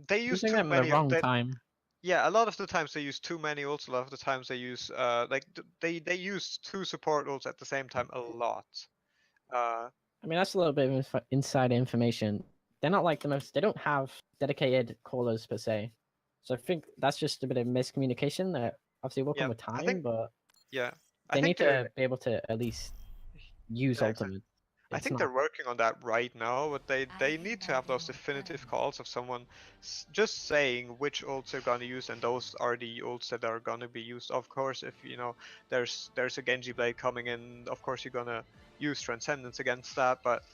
They use too many... the wrong time. Yeah, a lot of the times they use too many ults. A lot of the times they use like they use 2 support ults at the same time a lot. I mean, that's a little bit of inside information. They're not like the most... They don't have dedicated callers per se. So I think that's just a bit of miscommunication that obviously will come with time, but yeah, they need to be able to at least use ultimate. I think they're working on that right now, but they need to have those definitive calls of someone just saying which ults they're gonna use, and those are the ults that are gonna be used. Of course, if you know there's a Genji blade coming in, of course you're gonna use Transcendence against that, but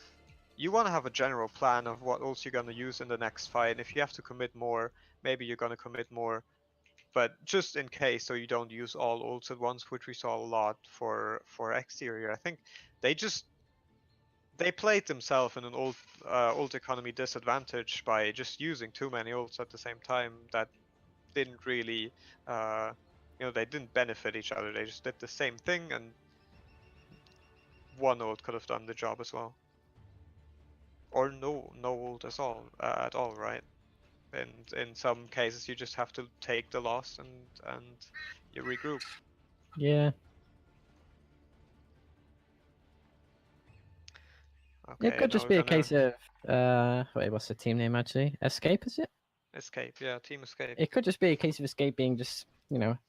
you want to have a general plan of what ults you're gonna use in the next fight. And if you have to commit more, maybe you're gonna commit more. But just in case, so you don't use all ults at once, which we saw a lot for Exterior. I think they played themselves in an ult economy disadvantage by just using too many ults at the same time that didn't really, they didn't benefit each other. They just did the same thing, and one ult could have done the job as well, or no ult at all, right? And in some cases, you just have to take the loss and you regroup. Yeah. Okay, it could just be a case of wait, what's the team name actually? Escape, is it? Escape, yeah, Team Escape. It could just be a case of Escape being just,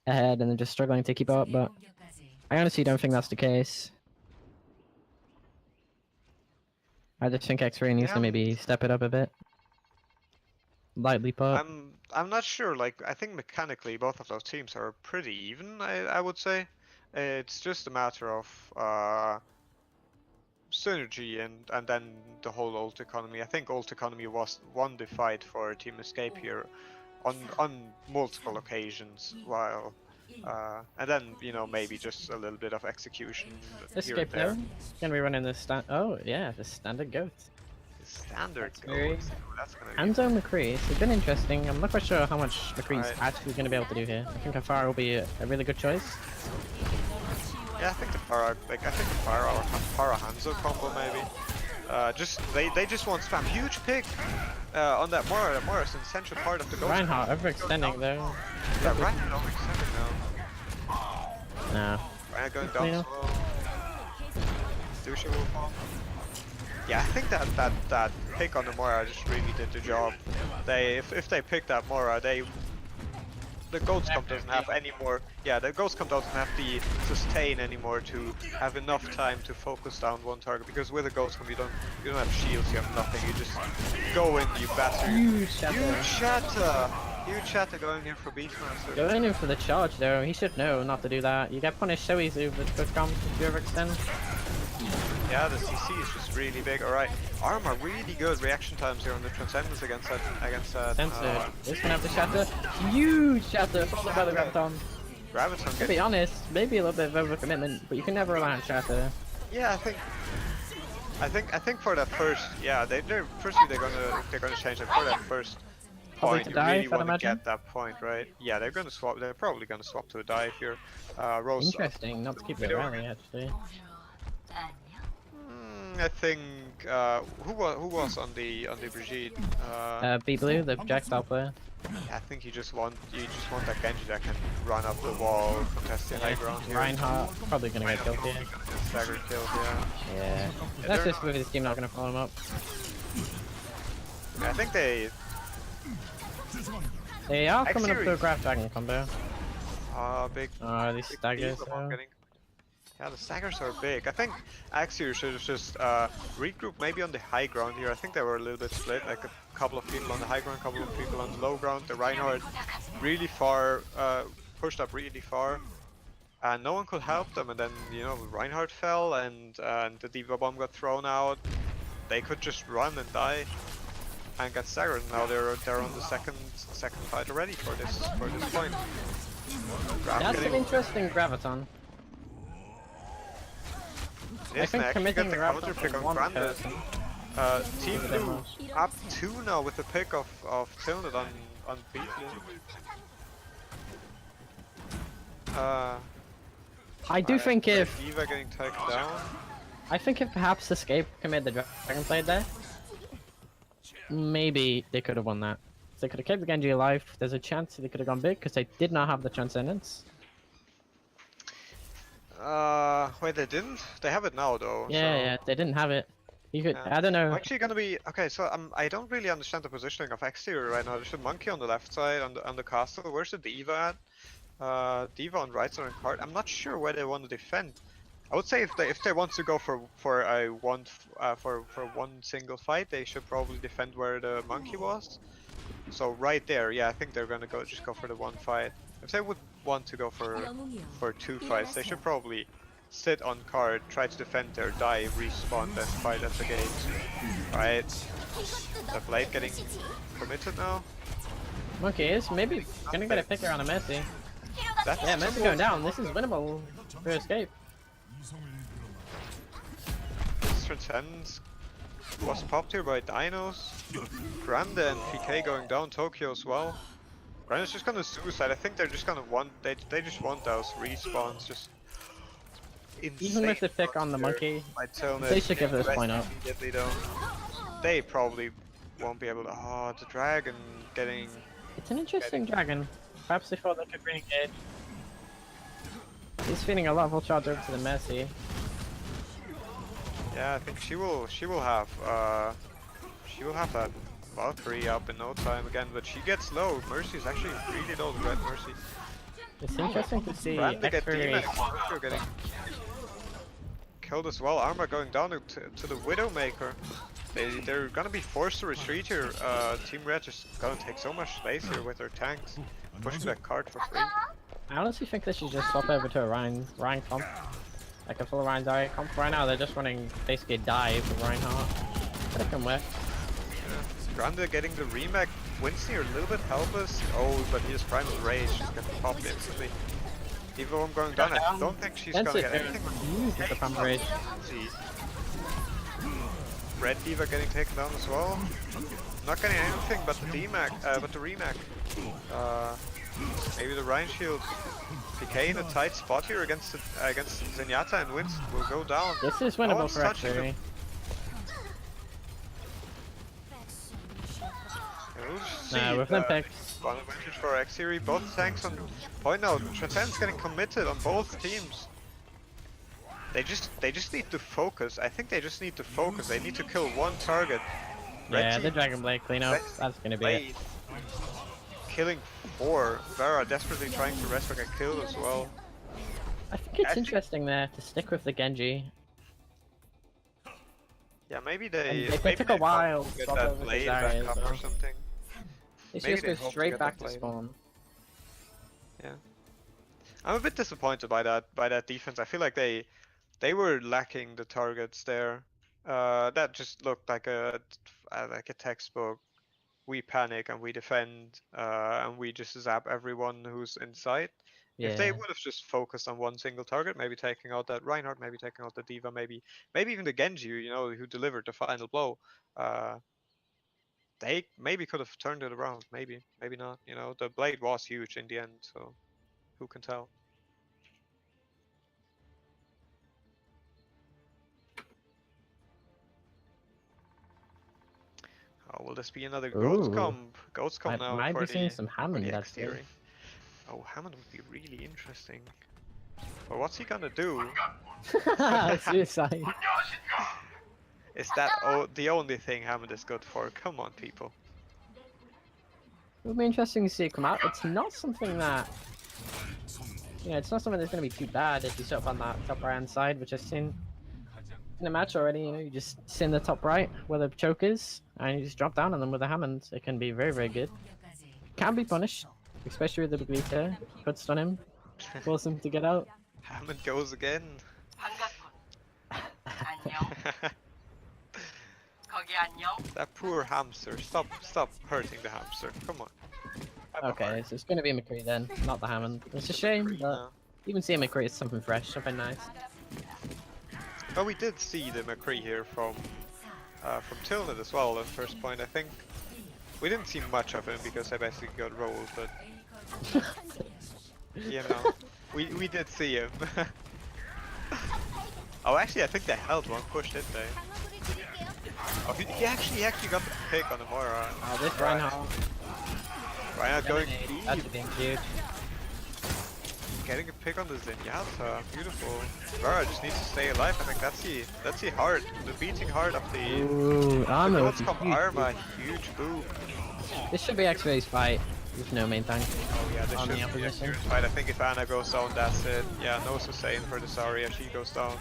ahead and then just struggling to keep up, but I honestly don't think that's the case. I just think X-Ray needs to maybe step it up a bit. Lightly put. I'm not sure. Like, I think mechanically both of those teams are pretty even. I would say it's just a matter of synergy and then the whole ult economy. I think ult economy won the fight for Team Escape here on multiple occasions, while and then maybe just a little bit of execution. Escape there. Can we run in the the standard goat. Standard goat. Hanzo McCree. It's been interesting. I'm not quite sure how much McCree's actually going to be able to do here. I think Afara will be a really good choice. Yeah, I think the Para Hanzo combo maybe. They just want spam huge pick on that Mora. That Mora's in the central part of the goal. Reinhardt overextending there. Yeah, Reinhardt overextending now. No. Reinhardt going down slow. Dusha will fall. Yeah, I think that pick on the Mora just really did the job. If they pick that Mora, the Ghost Comp doesn't have any more. Yeah, the Ghost Comp doesn't have the sustain anymore to have enough time to focus down one target, because with a Ghost Comp you don't have shields, you have nothing. You just go in, you bastard. Huge shatter. Huge shatter going in for Beastmaster. Going in for the charge though. He should know not to do that. You get punished so easily with Ghost Comp if you overextend. Yeah, the CC is just really big. Alright, Arma really good reaction times here on the Transcendence against that. Censored. This can have the shatter. Huge shatter followed by the Graviton. Graviton. To be honest, maybe a little bit of overcommitment, but you can never rely on shatter. Yeah, I think for that first, yeah, they're gonna change it for that first point. You really want to get that point, right? Yeah, they're gonna swap. They're probably gonna swap to a dive here. Rose. Interesting, not to keep it rally actually. I think who was on the Brigitte? B Blue, the projectile player. I think you just want that Genji that can run up the wall, contest the high ground here. Reinhardt probably gonna get killed here. Stagger killed, yeah. Yeah. That's just with his team not gonna follow him up. I think they are coming up to a Graph Dragon combo. big. These staggers. Yeah, the staggers are big. I think Axior should have just regroup maybe on the high ground here. I think they were a little bit split, like a couple of people on the high ground, a couple of people on the low ground. The Reinhardt really far, pushed up really far. And no one could help them, and then, you know, Reinhardt fell and the Diva Bomb got thrown out. They could just run and die and get staggered. Now they're on the second fight already for this point. That's an interesting graviton. I think committing the counter pick on Grande. Team Blue up 2 now with the pick of Tilnet on B Blue. I do think if Diva getting taken down. I think if perhaps Escape commit the Dragon Blade there, maybe they could have won that. So they could have kept the Genji alive. There's a chance they could have gone big because they did not have the Transcendence. Wait, they didn't? They have it now though. Yeah, they didn't have it. You could, yeah. I don't know. Actually gonna be, okay, so I don't really understand the positioning of Exterior right now. There's a Monkey on the left side on the castle. Where's the Diva at? Diva on right side and card. I'm not sure where they want to defend. I would say if they want to go for one single fight, they should probably defend where the Monkey was. So right there, yeah, I think they're gonna just go for the one fight. If they would want to go for 2 fights, they should probably sit on card, try to defend their die, respawn, then fight at the gate. Alright. The Blade getting committed now. Monkey is maybe gonna get a picker on a Messi. That's yeah, Messi going down. This is winnable for Escape. This Transcendence was popped here by Dinos. Grande and PK going down, Tokyo as well. Grande's just gonna suicide. I think they're just gonna want, they just want those respawns, just insane. Even with the pick on the Monkey, they should give this point up. They probably won't be able to, the Dragon getting... It's an interesting Dragon. Perhaps they thought they could re-engage. He's feeling a lot of charge over to the Messi. Yeah, I think she will have that Valkyrie up in no time again, but she gets low. Mercy is actually really low to Red Mercy. It's interesting to see getting killed as well. Arma going down to the Widowmaker. They're gonna be forced to retreat here. Team Red is gonna take so much space here with their tanks, pushing that card for free. I honestly think they should just swap over to a Ryan comp. Like a full Ryan die comp. Right now they're just running basically a dive with Reinhardt. But it can work. Yeah. Grande getting the remake. Winston here a little bit helpless. Oh, but he has Primal Rage. She's getting popped instantly. Diva Bomb going down. I don't think she's gonna get anything. With the Primal Rage. Red Diva getting taken down as well. Not getting anything but the remake. Maybe the Rhine Shield. PK in a tight spot here against Zenyatta, and Winston will go down. This is winnable for Exeri. Nah, with them picks. One advantage for Exeri. Both tanks on point now. Transcendence getting committed on both teams. They just need to focus. I think they just need to focus. They need to kill one target. Yeah, the Dragon Blade cleanup. That's gonna be it. Killing 4. Vera desperately trying to resurrect a kill as well. I think it's interesting there to stick with the Genji. Yeah, maybe they took a while to get that blade back up or something. They should just go straight back to spawn. Yeah. I'm a bit disappointed by that defense. I feel like they were lacking the targets there. That just looked like a textbook. We panic and we defend, and we just zap everyone who's in sight. Yeah. If they would have just focused on one single target, maybe taking out that Reinhardt, maybe taking out the Diva, maybe even the Genji, you know, who delivered the final blow, they maybe could have turned it around. Maybe not. You know, the blade was huge in the end, so who can tell? will this be another Goats Ooh. comp? Goats comp now Might for be seeing the, some for Hammond the actually. exterior. Oh, Hammond would be really interesting. But what's he gonna do? Suicide. Is that the only thing Hammond is good for? Come on, people. It would be interesting to see it come out. It's not something that, it's not something that's going to be too bad if you set up on that top right hand side, which I've seen in the match already. You know, you just sit in the top right where the choke is, and you just drop down on them with a Hammond. It can be very, very good. Can be punished, especially with the big leader. Could stun him, force him to get out. Hammond goes again. That poor hamster. Stop hurting the hamster. Come on. Have a Okay, heart. so it's going to be McCree then, not the Hammond. It's a shame, but No. even seeing McCree is something fresh, something nice. But we did see the McCree here from Tilnet as well at first point, I think. We didn't see much of him because I basically got rolled, but you know, we did see him. Oh, actually, I think they held one push, didn't they? Oh, he actually got the pick on the Moira. Oh, this Reinhardt. Reinhardt going That's deep, being huge. getting a pick on the Zenyatta. Beautiful. Moira just needs to stay alive. I think that's the heart, the beating heart of the. Ooh, armor What's would be called huge. Arma, huge boom. This should be X-Ray's fight with no main tank. Oh yeah, this On the should be a opposition. serious fight. I think if Anna goes down, that's it. Yeah, no sustain for the Zarya, she goes down.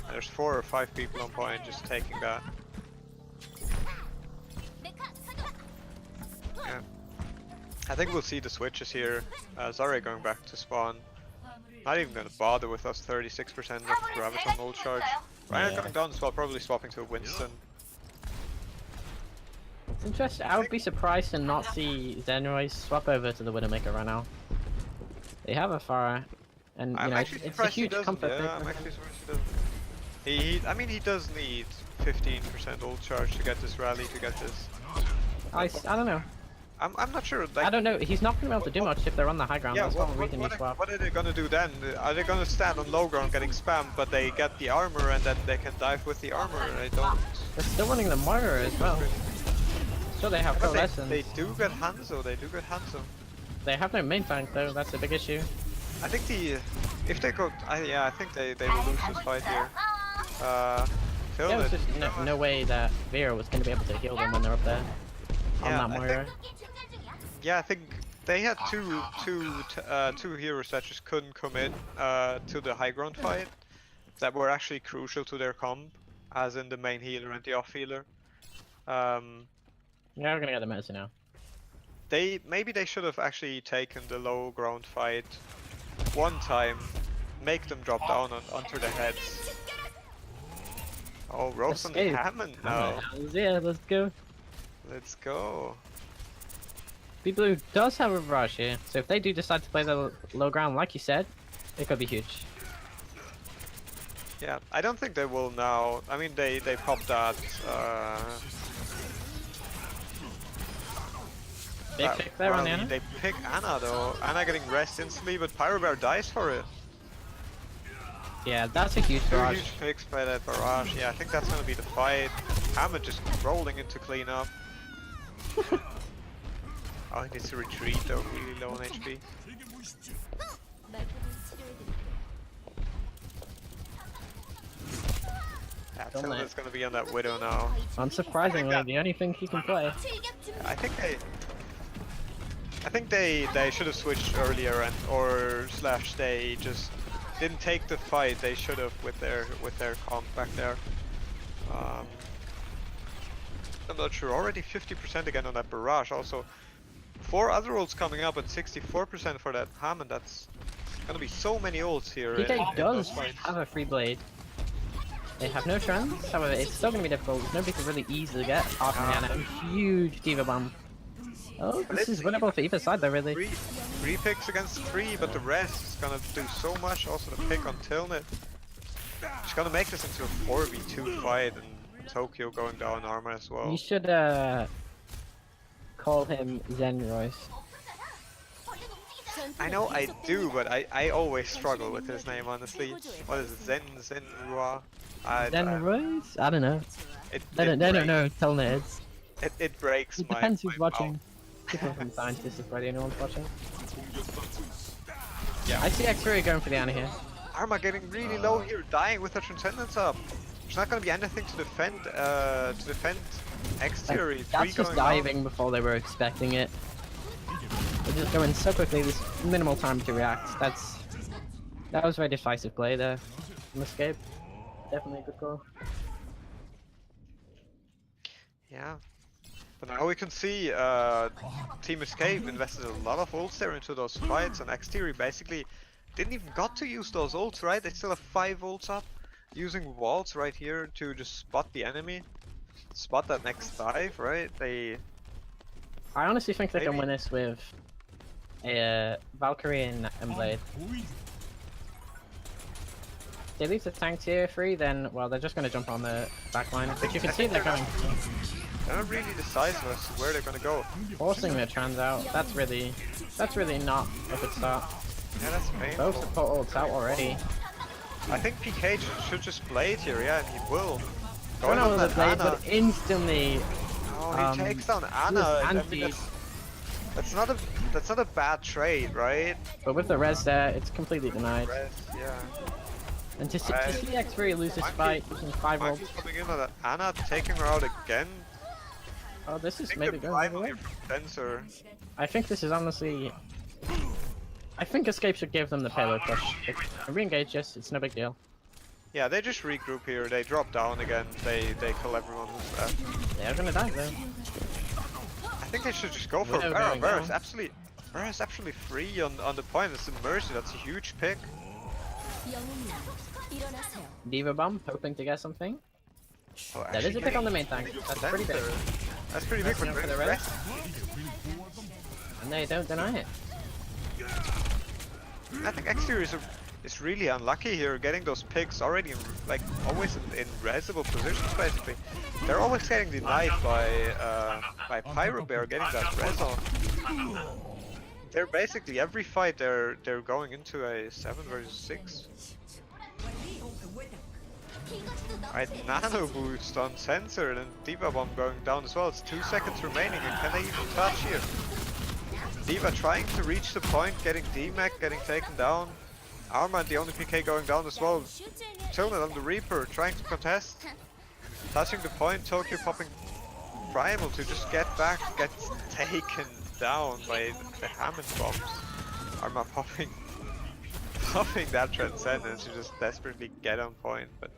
And there's 4 or 5 people on point just taking that. Yeah. I think we'll see the switches here. Zarya going back to spawn. Not even gonna bother with us, 36% of Graviton ult charge. Ryan going down as well, probably swapping to Winston. It's interesting. I would be surprised to not see Zenroy swap over to the Widowmaker right now. They have a Pharah, and you I'm know actually it's a surprised he huge doesn't. comfort. Yeah, I'm actually surprised he doesn't. I mean, he does need 15% ult charge to get this rally, to get this. I don't know. I'm not sure. Like, I don't know. He's not going to be able to do much if they're on the high ground. yeah, That's one reason you what swap. are they gonna do then? Are they gonna stand on low ground getting spammed, but they get the armor and then they can dive with the armor? I don't. They're still winning the Moira as well. So they have But coalescence. they do get Hanzo. They do get Hanzo. They have no main tank though. That's a big issue. I think if they go, yeah, I think they will lose this fight here. There was just no way that Vera was going to be able to heal them when they're up there on Yeah, that Moira. Yeah, I think they had two heroes that just couldn't commit to the high ground fight that were actually crucial to their comp, as in the main healer and the off healer. Yeah, we're gonna get the medicine now. Maybe they should have actually taken the low ground fight one time, make them drop down onto their heads. Oh, Rose and Escape. Hammond now. Yeah, let's go. Let's go. People who does have a barrage here, so if they do decide to play the low ground, like you said, it could be huge. Yeah, I don't think they will now. I mean, they popped that. Big pick there on rally. Anna. They pick Anna though. Anna getting rest instantly, but Pyro Bear dies for it. Yeah, that's a huge Two barrage. huge picks by that barrage. Yeah, I think that's gonna be the fight. Hammond just rolling into cleanup. Oh, he needs to retreat though, really low on HP. Yeah, Tilna's gonna be on that Widow now. Unsurprisingly, the only thing he can play. I think they should have switched earlier, or slash they just didn't take the fight they should have with their comp back there. I'm not sure. Already 50% again on that barrage. Also, 4 other ults coming up at 64% for that Hammond. That's gonna be so many ults here. PK does have a free blade. They have no trends, however, it's still gonna be difficult. Nobody can really easily get apart from Anna. Huge Diva bomb. Oh, this is winnable for either side though, really. 3 picks against 3, but the rest is gonna do so much. Also the pick on Tilnet. She's gonna make this into a 4v2 fight, and Tokyo going down armor as well. You should call him Zen Royce. I know I do, but I always struggle with his name, honestly. What is it? Zenrua? Zen Royce? I don't know. It They don't know Telnets. It breaks It my depends who's mouth. watching. People from Scientists, if already anyone's watching. Yeah. I see X-Ray going for the Ana here. Arma getting really low here, dying with the Transcendence up. There's not gonna be anything to defend X-Theory. Like, 3 that's just going down. diving before they were expecting it. They're just going so quickly, there's minimal time to react. That was very decisive play there from Escape. Definitely a good goal. Yeah. But now we can see Team Escape invested a lot of ults there into those fights, and X-Theory basically didn't even got to use those ults, right? They still have 5 ults up, using walls right here to just spot the enemy, spot that next dive, right? I honestly think they can Maybe. win this with a Valkyrie and Blade. They leave the tanks here free, then, well, they're just going to jump on the backline. But you can see they're going. They're not really decisive as to where they're gonna go. Forcing their trans out. That's really not a good start. Yeah, that's painful. Both support ults out already. I think PK should just blade here, yeah, and he will. Going on with the blade, Ana. but instantly. Oh, he takes down Ana. I mean, that's not a bad trade, right? But with the res there, it's completely denied. Res, yeah. And to see X3 lose this fight using 5 ults. Monkey's coming in on that Ana, taking her out again. Oh, this is I think maybe the going primal away. here from Sensor. I think this is honestly. I think Escape should give them the payload push. Re-engage this, it's no big deal. Yeah, they just regroup here, they drop down again, they kill everyone who's left. They're gonna die though. I think they should just go for Widow Vera. going Vera's down. absolutely free on the point. It's a Mercy, that's a huge pick. Diva Bomb, hoping to get something. Oh, That is a pick on the main tank. That's pretty big. That's pretty big That's enough for the rest. And they don't deny it. I think Exterior is really unlucky here, getting those picks already in, like always in resable positions basically. They're always getting denied by Pyro Bear getting that res on. They're basically every fight they're going into a 7 versus 6. Alright, Nano boost on Sensor and then Diva Bomb going down as well. It's 2 seconds remaining, and can they even touch here? Diva trying to reach the point, getting D-Mech, getting taken down. Arma, the only PK going down as well. Tilnet on the Reaper, trying to contest. Touching the point, Tokyo popping Primal to just get back, gets taken down by the Hammond bombs. Arma popping that Transcendence to just desperately get on point, but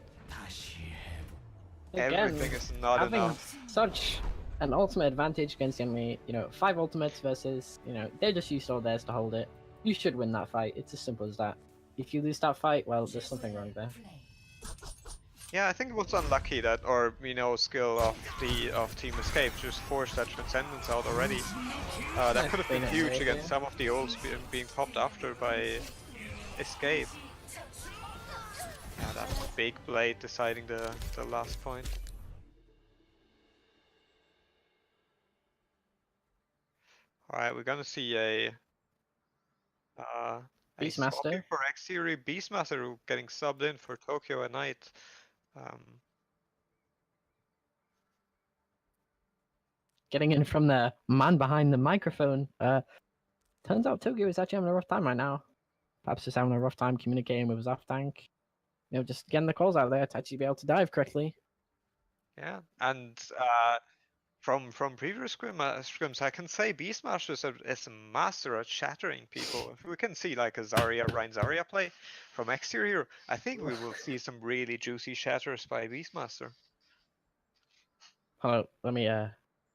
everything is not having enough. such an ultimate advantage against the enemy, 5 ultimates versus, they just used all theirs to hold it. You should win that fight. It's as simple as that. If you lose that fight, well, there's something wrong there. Yeah, I think it was unlucky that, or skill of Team Escape just forced that Transcendence out already. That could have been huge against some of the ults being popped after by Escape. Yeah, that big blade deciding the last point. Alright, we're gonna see a Beastmaster. swapping for X-Series Beastmaster getting subbed in for Tokyo at night. Getting in from the man behind the microphone. Turns out Tokyo is actually having a rough time right now. Perhaps just having a rough time communicating with his off tank. Just getting the calls out there to actually be able to dive correctly. Yeah, and from previous scrims, I can say Beastmaster is a master at shattering people. If we can see like a Ryan Zarya play from Exterior, I think we will see some really juicy shatters by Beastmaster. Hello, let me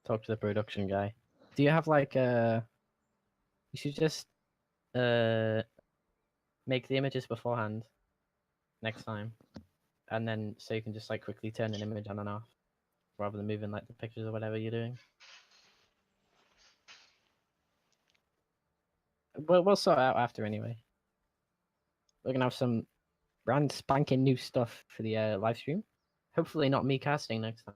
talk to the production guy. Do you have like you should just make the images beforehand next time, and then so you can just like quickly turn an image on and off rather than moving like the pictures or whatever you're doing. We'll sort it out after anyway. We're gonna have some brand spanking new stuff for the live stream. Hopefully not me casting next time.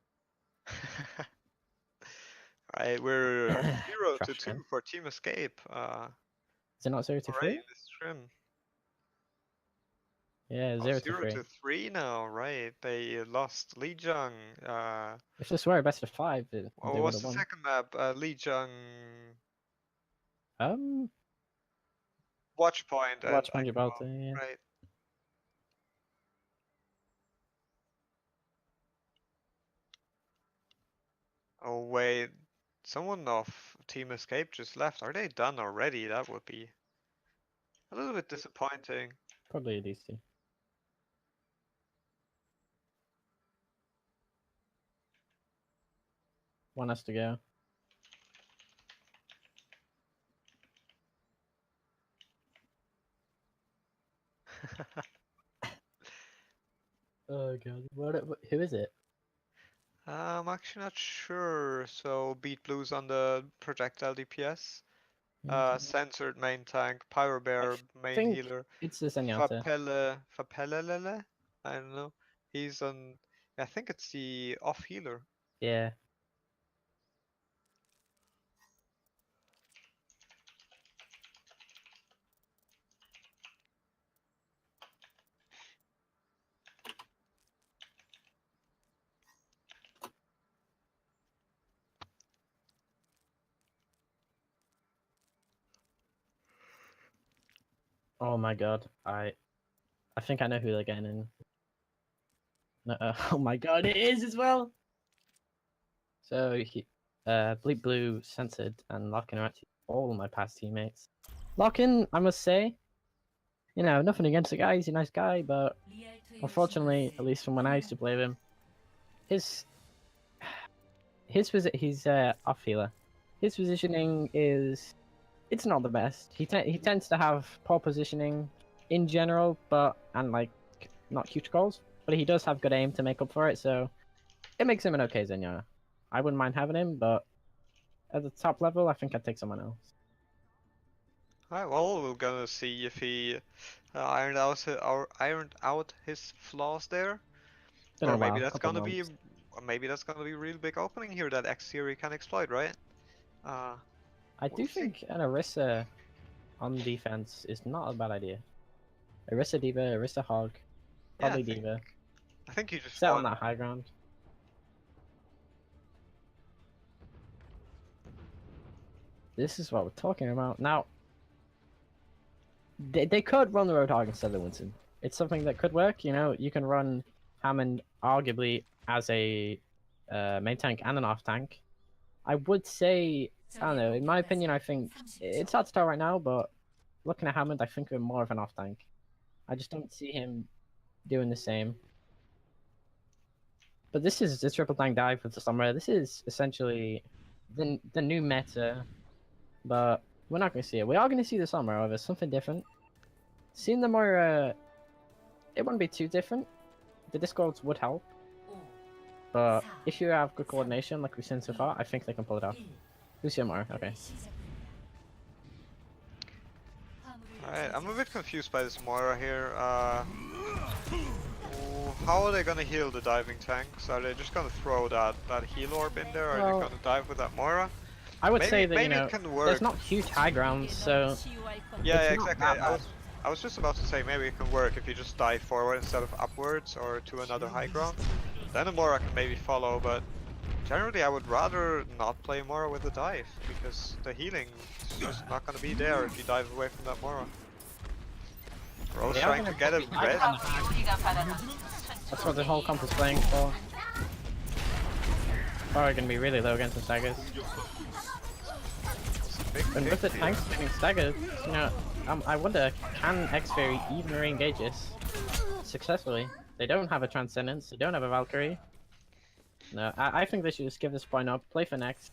Alright, we're 0-2 for Team Escape. Is it not 0-3? Already in this scrim. Yeah, Oh, 0 to 0 3. to 3 now, right? They lost Li Jung. If this were a best of 5, they What would was have the won. second map? Li Jung Um, Watch Point and Watch Point Gibraltar, yeah. right? Oh wait, someone off Team Escape just left. Are they done already? That would be a little bit disappointing. Probably a DC. One has to go. Oh god, who is it? I'm actually not sure. So Beat Blues on the projectile DPS. Censored main tank, Pyro I Bear main think healer, it's the Zenyatta. Fapelelele? I don't know. He's on. I think it's the off healer. Yeah. Oh my god, I think I know who they're getting in. No, oh my god, it is as well. So Bleak Blue, Censored, and Larkin are actually all my past teammates. Larkin, I must say, you know, nothing against the guy. He's a nice guy, but unfortunately, at least from when I used to play with him, his he's off healer. His positioning is it's not the best. He tends to have poor positioning in general, but and like not huge goals. But he does have good aim to make up for it, so it makes him an okay Zenyatta. I wouldn't mind having him, but at the top level, I think I'd take someone else. Alright, well, we're gonna see if he ironed out his flaws there, Been or a while, couple months. maybe that's gonna be a real big opening here that X Theory can exploit, right? I We'll do see. think an Orisa on defense is not a bad idea. Orisa Diva, Orisa Hog, Yeah, probably Diva. I think you just Set on want. that high ground. This is what we're talking about. Now, they could run the Roadhog instead of the Winston. It's something that could work. You know, you can run Hammond arguably as a main tank and an off tank. I would say, I don't know, in my opinion, I think it's hard to tell right now, but looking at Hammond, I think of him more of an off tank. I just don't see him doing the same. But this is the triple tank dive with the Summer. This is essentially the new meta, but we're not going to see it. We are going to see the Summer, however, something different. Seeing the more, it wouldn't be too different. The Discords would help, but if you have good coordination, like we've seen so far, I think they can pull it off. Who's your Mara? Okay. Alright, I'm a bit confused by this Moira here. How are they gonna heal the diving tanks? Are they just gonna throw that heal orb in there, or are they gonna dive with that Moira? I would say that, you maybe know, it can work. there's not huge high grounds, so Yeah, it's exactly. not that bad. I was just about to say maybe it can work if you just dive forward instead of upwards or to another high ground. Then a Moira can maybe follow, but generally I would rather not play Moira with the dive, because the healing is just not gonna be there if you dive away from that Moira. Rose trying to get a red. That's what the whole comp is playing for. Probably gonna be really low against the staggers. And with the tanks getting staggered, you know, I wonder, can X-Fury even re-engage this successfully? They don't have a Transcendence, they don't have a Valkyrie. No, I think they should just give this point up, play for next.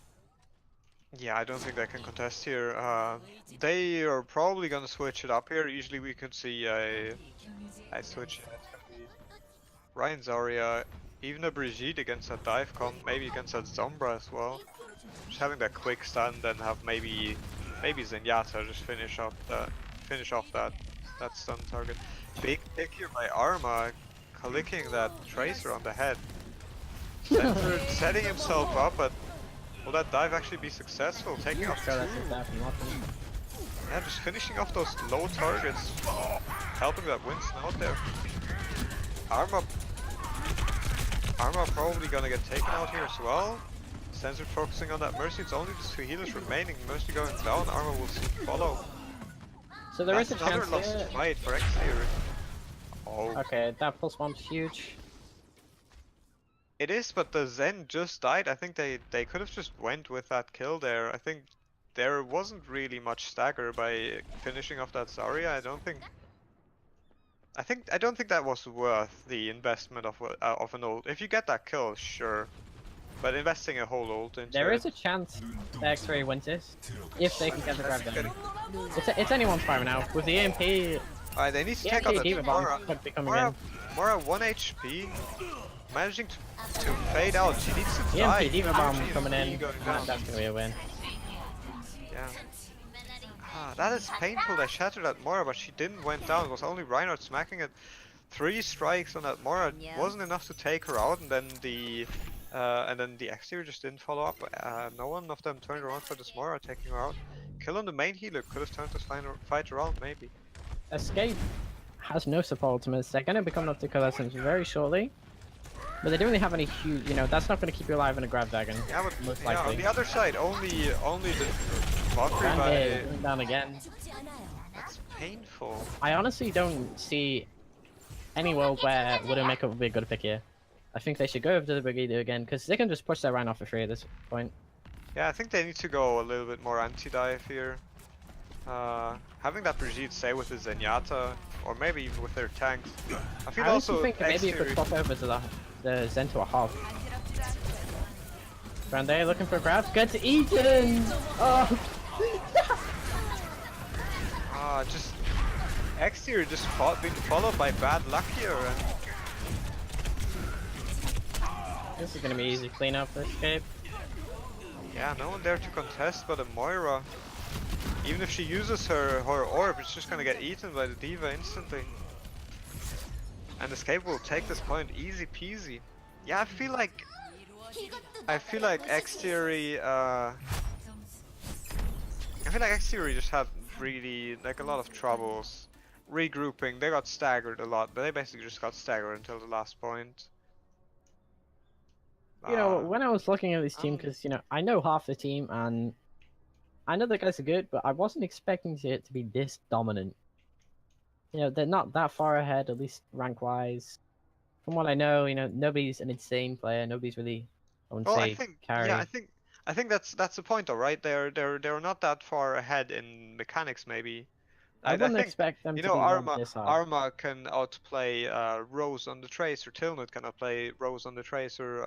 Yeah, I don't think they can contest here. They are probably gonna switch it up here. Usually we could see a switch. Ryan Zarya, even a Brigitte against that dive comp, maybe against that Sombra as well. Just having that quick stun, then have maybe Zenyatta just finish off that stun target. Big pick here by Arma, clicking that Tracer on the head. Censored setting himself up, but will that dive actually be successful? Taking off two? Yeah, just finishing off those low targets. helping that Winston out there. Arma probably gonna get taken out here as well. Censored focusing on that Mercy. It's only the 2 healers remaining. Mercy going down. Arma will soon follow. So there is That's a another chance lost here. fight for Exterior. Oh. Okay, that pulse bomb's huge. It is, but the Zen just died. I think they could have just went with that kill there. I think there wasn't really much stagger by finishing off that Zarya. I don't think that was worth the investment of an ult. If you get that kill, sure, but investing a whole ult into There it. is a chance the X-Ray wins this if they can get the grab down. It's anyone's fire now. With the EMP, Alright, they need to the take out EMP Diva that bomb Mora. could be coming in. Mora 1 HP, managing to fade out. She needs to die. EMP Diva bomb Huge coming EMP in. going down. That's gonna be a win. Yeah. Ah, that is painful. They shattered at Mora, but she didn't went down. It was only Reinhardt smacking it. 3 strikes on that Mora wasn't enough to take her out, and then the Exterior just didn't follow up. No one of them turned around for this Mora, taking her out. Kill on the main healer could have turned this fight around, maybe. Escape has no support ultimates. They're gonna become up to Coalescence very shortly. But they don't really have any huge, that's not gonna keep you alive in a grab dragon. Yeah, but most on likely. the other side, only the Valkyrie Grande by... going down again. That's painful. I honestly don't see any world where Widowmaker would be a good pick here. I think they should go over to the Brigadier again, because they can just push their Rhine off for free at this point. Yeah, I think they need to go a little bit more anti-dive here. Having that Brigitte stay with the Zenyatta, or maybe even with their tanks. I feel I also think maybe you could Exterior... swap over to the Zen to a Hog. Grande looking for a grab. Gets eaten! Oh! Just... Exterior just being followed by bad luck here, and... This is gonna be easy cleanup for Escape. Yeah, no one there to contest but a Moira. Even if she uses her orb, it's just gonna get eaten by the Diva instantly. And Escape will take this point easy peasy. Yeah, I feel like Exterior, I feel like Exterior just had really, like, a lot of troubles regrouping. They got staggered a lot, but they basically just got staggered until the last point. When I was looking at this team, because, I know half the team, and I know the guys are good, but I wasn't expecting it to be this dominant. They're not that far ahead, at least rank-wise. From what I know, nobody's an insane player. Nobody's really, I wouldn't say, carry. Yeah, I think that's the point, though, right? They're not that far ahead in mechanics, maybe. I wouldn't think, expect them to be one this high. Arma can outplay Rose on the Tracer. Tilnut can outplay Rose on the Tracer.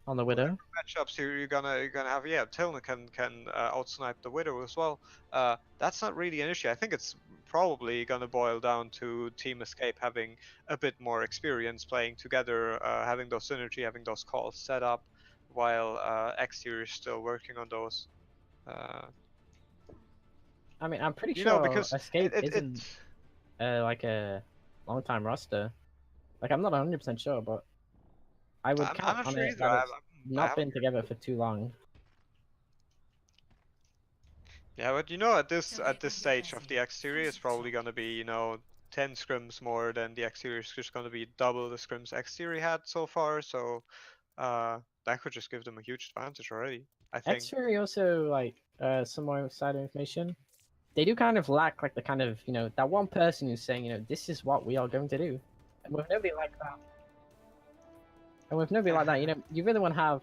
On the Widow. Matchups you're gonna have, yeah. Tilnut can outsnipe the Widow as well. That's not really an issue. I think it's probably gonna boil down to Team Escape having a bit more experience playing together, having those synergy, having those calls set up, while Exterior is still working on those. I mean, I'm pretty sure because Escape isn't like a long-time roster. Like, I'm not 100% sure, but I would count I'm not on sure it either. that it's not been together for too long. Yeah, but at this stage of the Exterior, it's probably gonna be 10 scrims more than the Exterior is just gonna be double the scrims Exterior had so far. So that could just give them a huge advantage already, I think. Exterior also, like, some more side information. They do kind of lack, like, the kind of, that one person who's saying, this is what we are going to do. And with nobody like that, you really want to have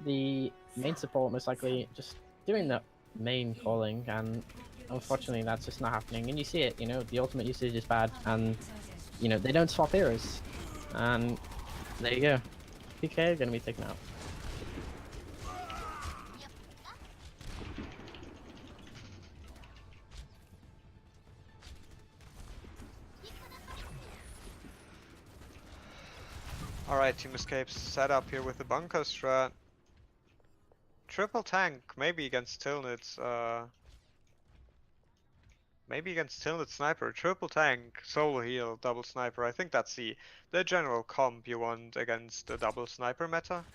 the main support most likely just doing the main calling, and unfortunately that's just not happening. And you see it, the ultimate usage is bad, and, they don't swap heroes. And there you go. PK are going to be taken out. Alright, Team Escape's set up here with the bunker strat. Triple tank, maybe against Tilnit's, maybe against Tilnit's sniper. Triple tank, solo heal, double sniper. I think that's the general comp you want against the double sniper meta.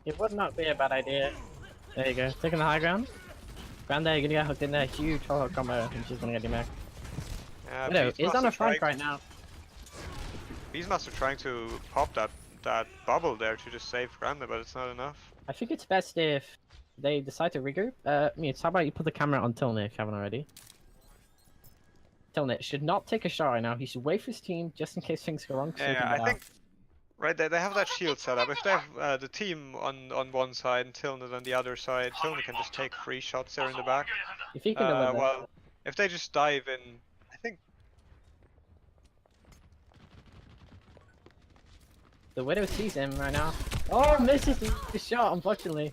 It would not be a bad idea. There you go. Taking the high ground. Grande, you're gonna get hooked in there. Huge hold combo, and she's gonna get you back. Yeah, Widow is on a flank right now. Beastmaster trying to pop that bubble there to just save Grande, but it's not enough. I think it's best if they decide to regroup. Mutes, how about you put the camera on Tilnit if you haven't already? Tilnit should not take a shot right now. He should wait for his team just in case things go wrong. So Yeah, I think right there they have that shield set up. If they have the team on one side and Tilnit on the other side, Tilnit can just take 3 shots there in the back. If he can deliver. Well, if they just dive in, I think. The Widow sees him right now. Oh, misses the shot, unfortunately.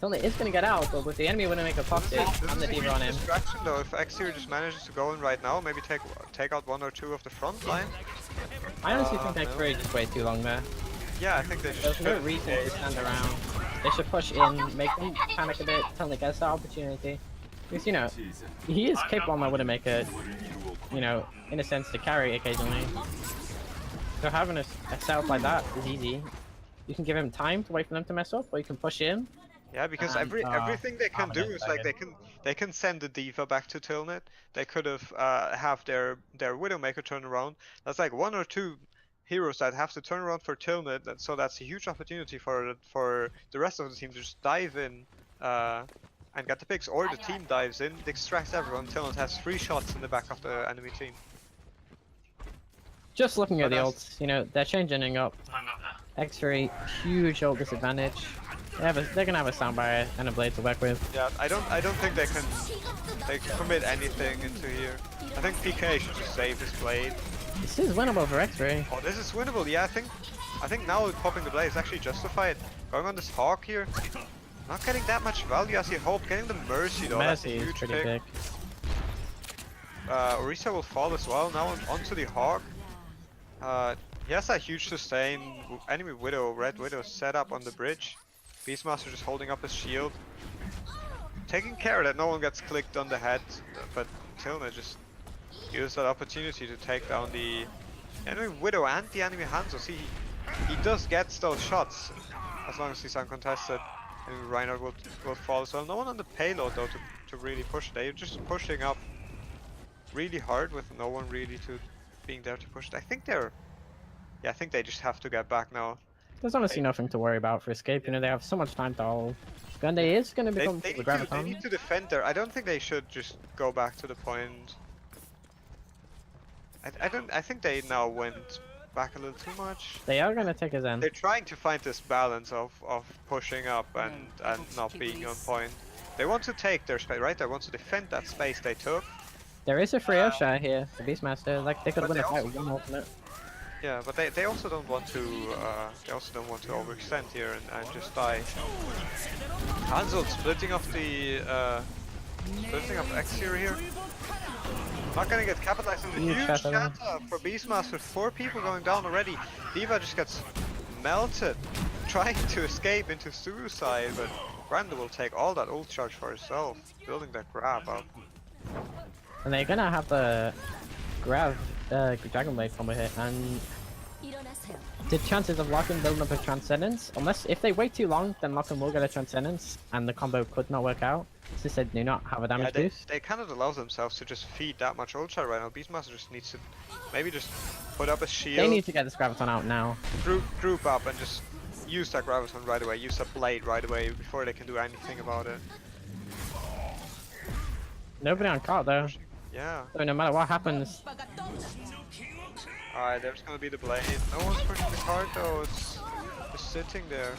Tilnit is gonna get out, but with the enemy Widowmaker pocket and the Diva on him. Distraction though, if Exterior just manages to go in right now, maybe take out 1 or 2 of the front line. I honestly think that Xray just waited too long there. Yeah, I think they just. There's no reason to stand around. They should push in, make them panic a bit, Tilnit gets that opportunity. Because, you know, he is capable on my Widowmaker, you know, in a sense to carry occasionally. So having a setup like that is easy. You can give him time to wait for them to mess up, or you can push in. Yeah, because everything they can do is like they can send the Diva back to Tilnit. They could have their Widowmaker turn around. That's like 1 or 2 heroes that have to turn around for Tilnit. So that's a huge opportunity for the rest of the team to just dive in and get the picks, or the team dives in, extracts everyone. Tilnit has 3 shots in the back of the enemy team. Just looking at the ults, you know, they're changing up. X-Ray, huge ult disadvantage. They're gonna have a sound barrier and a blade to work with. Yeah, I don't think they can commit anything into here. I think PK should just save his blade. This is winnable for X-Ray. Oh, this is winnable. Yeah, I think now popping the blade is actually justified. Going on this Hawk here, not getting that much value as you hoped. Getting the Mercy though, that's a Mercy is huge pretty pick. big. Orisa will fall as well. Now onto the Hawk. He has a huge sustain. Enemy Widow, Red Widow set up on the bridge. Beastmaster just holding up his shield. Taking care that no one gets clicked on the head, but Tilnit just used that opportunity to take down the enemy Widow and the enemy Hanzo. See, he does get those shots as long as he's uncontested. And Reinhardt will fall as well. No one on the payload though to really push. They're just pushing up really hard with no one really being there to push it. I think they just have to get back now. There's honestly nothing to worry about for escape. You know, they have so much time to hold. Grande is going to become the Graviton. They need to defend there. I don't think they should just go back to the point. I think they now went back a little too much. They are going to take his end. They're trying to find this balance of pushing up and not being on point. They want to take their space, right? They want to defend that space they took. There is a free shot here for Beastmaster. Like, they could win a fight with one ultimate. Yeah, but they also don't want to overextend here and just die. Hanzo splitting off the Exterior here. Not gonna get capitalized on the huge shatter for Beastmaster. 4 people going down already. Diva just gets melted, trying to escape into suicide, but Grande will take all that ult charge for herself, building that grab up. And they're gonna have the grab Dragon Blade combo hit, and the chances of Locken building up a Transcendence, if they wait too long, then Locken will get a Transcendence, and the combo could not work out, since they do not have a damage boost. They cannot allow themselves to just feed that much ult charge right now. Beastmaster just needs to maybe just put up a shield. They need to get this Graviton out now. Group up and just use that Graviton right away, use that blade right away before they can do anything about it. Nobody on cart though. Yeah. So no matter what happens. Alright, there's gonna be the blade. No one's pushing the cart though, it's just sitting there.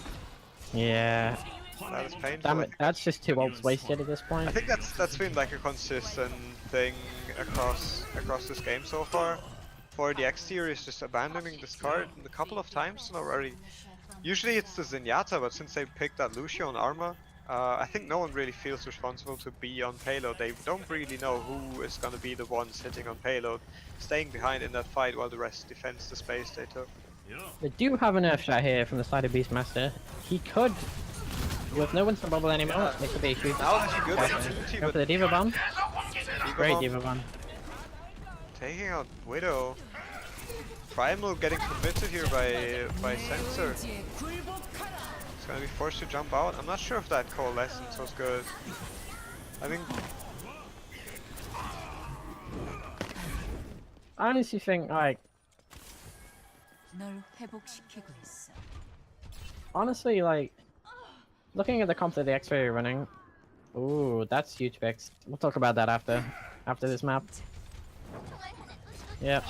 Yeah. That is painful. Damn it, that's just 2 ults wasted at this point. I think that's been like a consistent thing across this game so far. For the Exterior is just abandoning this card a couple of times already. Usually it's the Zenyatta, but since they picked that Lucio on Arma, I think no one really feels responsible to be on payload. They don't really know who is going to be the one sitting on payload, staying behind in that fight while the rest defends the space they took. They do have an Earth shot here from the side of Beastmaster. He could, with no one to bubble anymore, it could be a huge. Now that's a good opportunity, go for the Diva Bomb. Great Diva Bomb. Taking out Widow. Primal getting committed here by Sensor. gonna be forced to jump out. I'm not sure if that coalescence was good. I think I honestly think, like, 널 회복시키고 있어. honestly, like, looking at the comp that the X-ray are running, ooh, that's huge picks. We'll talk about that after this map. Yep.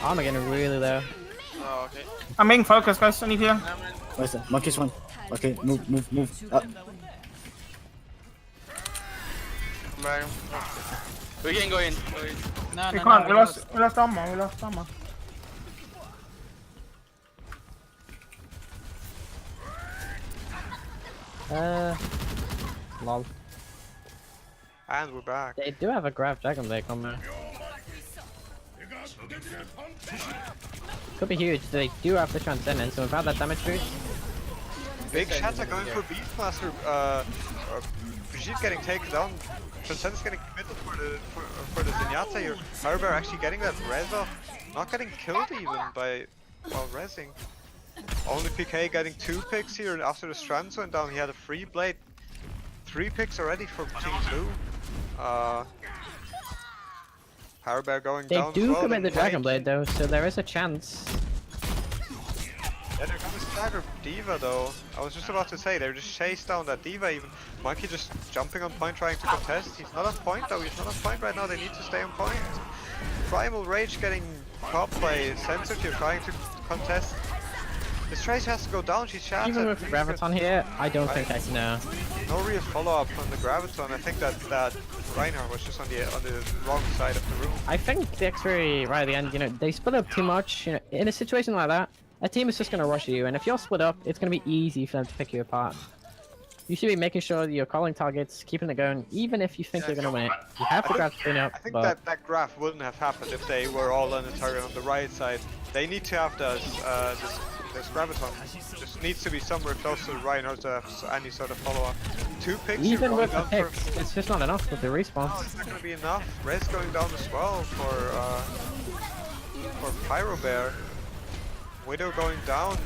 Armor getting really low. Oh, okay. I'm being focused, guys. I need heal. Where's the monkey's one? Okay, move. Up. Back. We can go in. Go in. No, We no, can't. no. We lost armor. We lost armor. Lol. and we're back. They do have a grab Dragon Blade combo. Could be huge. They do have the Transcendence, so without that damage boost, Big shots are going for Beastmaster. Brigitte getting taken down. Transcendence getting committed for the Zenyatta here. Harbor actually getting that res off. Not getting killed even by while resing. Only PK getting 2 picks here after the strands went down. He had a free blade. 3 picks already for Team Blue. Power Bear going they down. do as well, commit the then Dragon Blade. Blade though, so there is a chance. Yeah, they're gonna stagger D.Va though. I was just about to say, they're just chase down that D.Va even. Monkey just jumping on point trying to contest. He's not on point though, he's not on point right now, they need to stay on point. Primal Rage getting popped by Sensitive trying to contest. This Tracer has to go down, she's shattered. Even with the Graviton here, I don't think I can No real follow-up on the Graviton. I think that Reinhardt was just on the wrong side of the room. I think the X-ray right at the end, you know, they split up too much. You know, in a situation like that, a team is just going to rush you, and if you're split up, it's going to be easy for them to pick you apart. You should be making sure that you're calling targets, keeping it going, even if you think you're going to win it. You have to grab clean up, I think but that graph wouldn't have happened if they were all on the target on the right side. They need to have this Graviton. Just needs to be somewhere close to the right in order to have any sort of follow-up. 2 picks here even going with the down for... picks, it's just not enough with the No, response. it's not going to be enough. Res going down as well for Pyro Bear. Widow going down.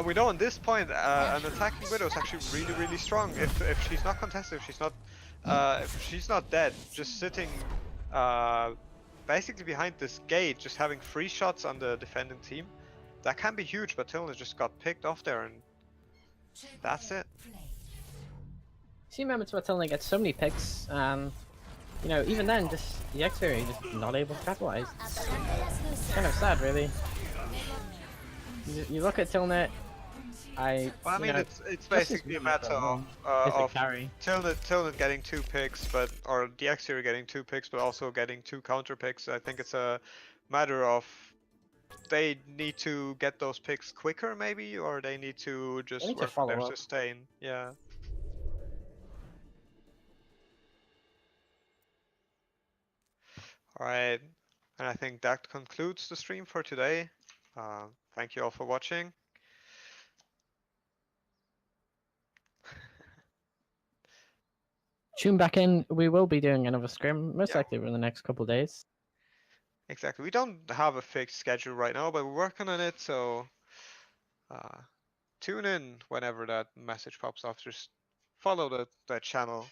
We know on this point an attacking Widow is actually really strong. If she's not contested, if she's not dead, just sitting basically behind this gate, just having free shots on the defending team, that can be huge. But Tilna just got picked off there, and that's it. See moments where Tilney gets so many picks, and you know, even then, just the X-ray just not able to capitalize. It's kind of sad, really. You look at Tilnet. Well, I mean, know, it's basically a matter of carry. Tilnet getting 2 picks, or the X-Hero getting 2 picks, but also getting 2 counter picks. I think it's a matter of they need to get those picks quicker, maybe, or they need to just They need to work on their follow up. sustain. Yeah. Alright, and I think that concludes the stream for today. Thank you all for watching. Tune back in. We will be doing another scrim, most Yeah. likely in the next couple of days. Exactly. We don't have a fixed schedule right now, but we're working on it, so tune in whenever that message pops off. Just follow the channel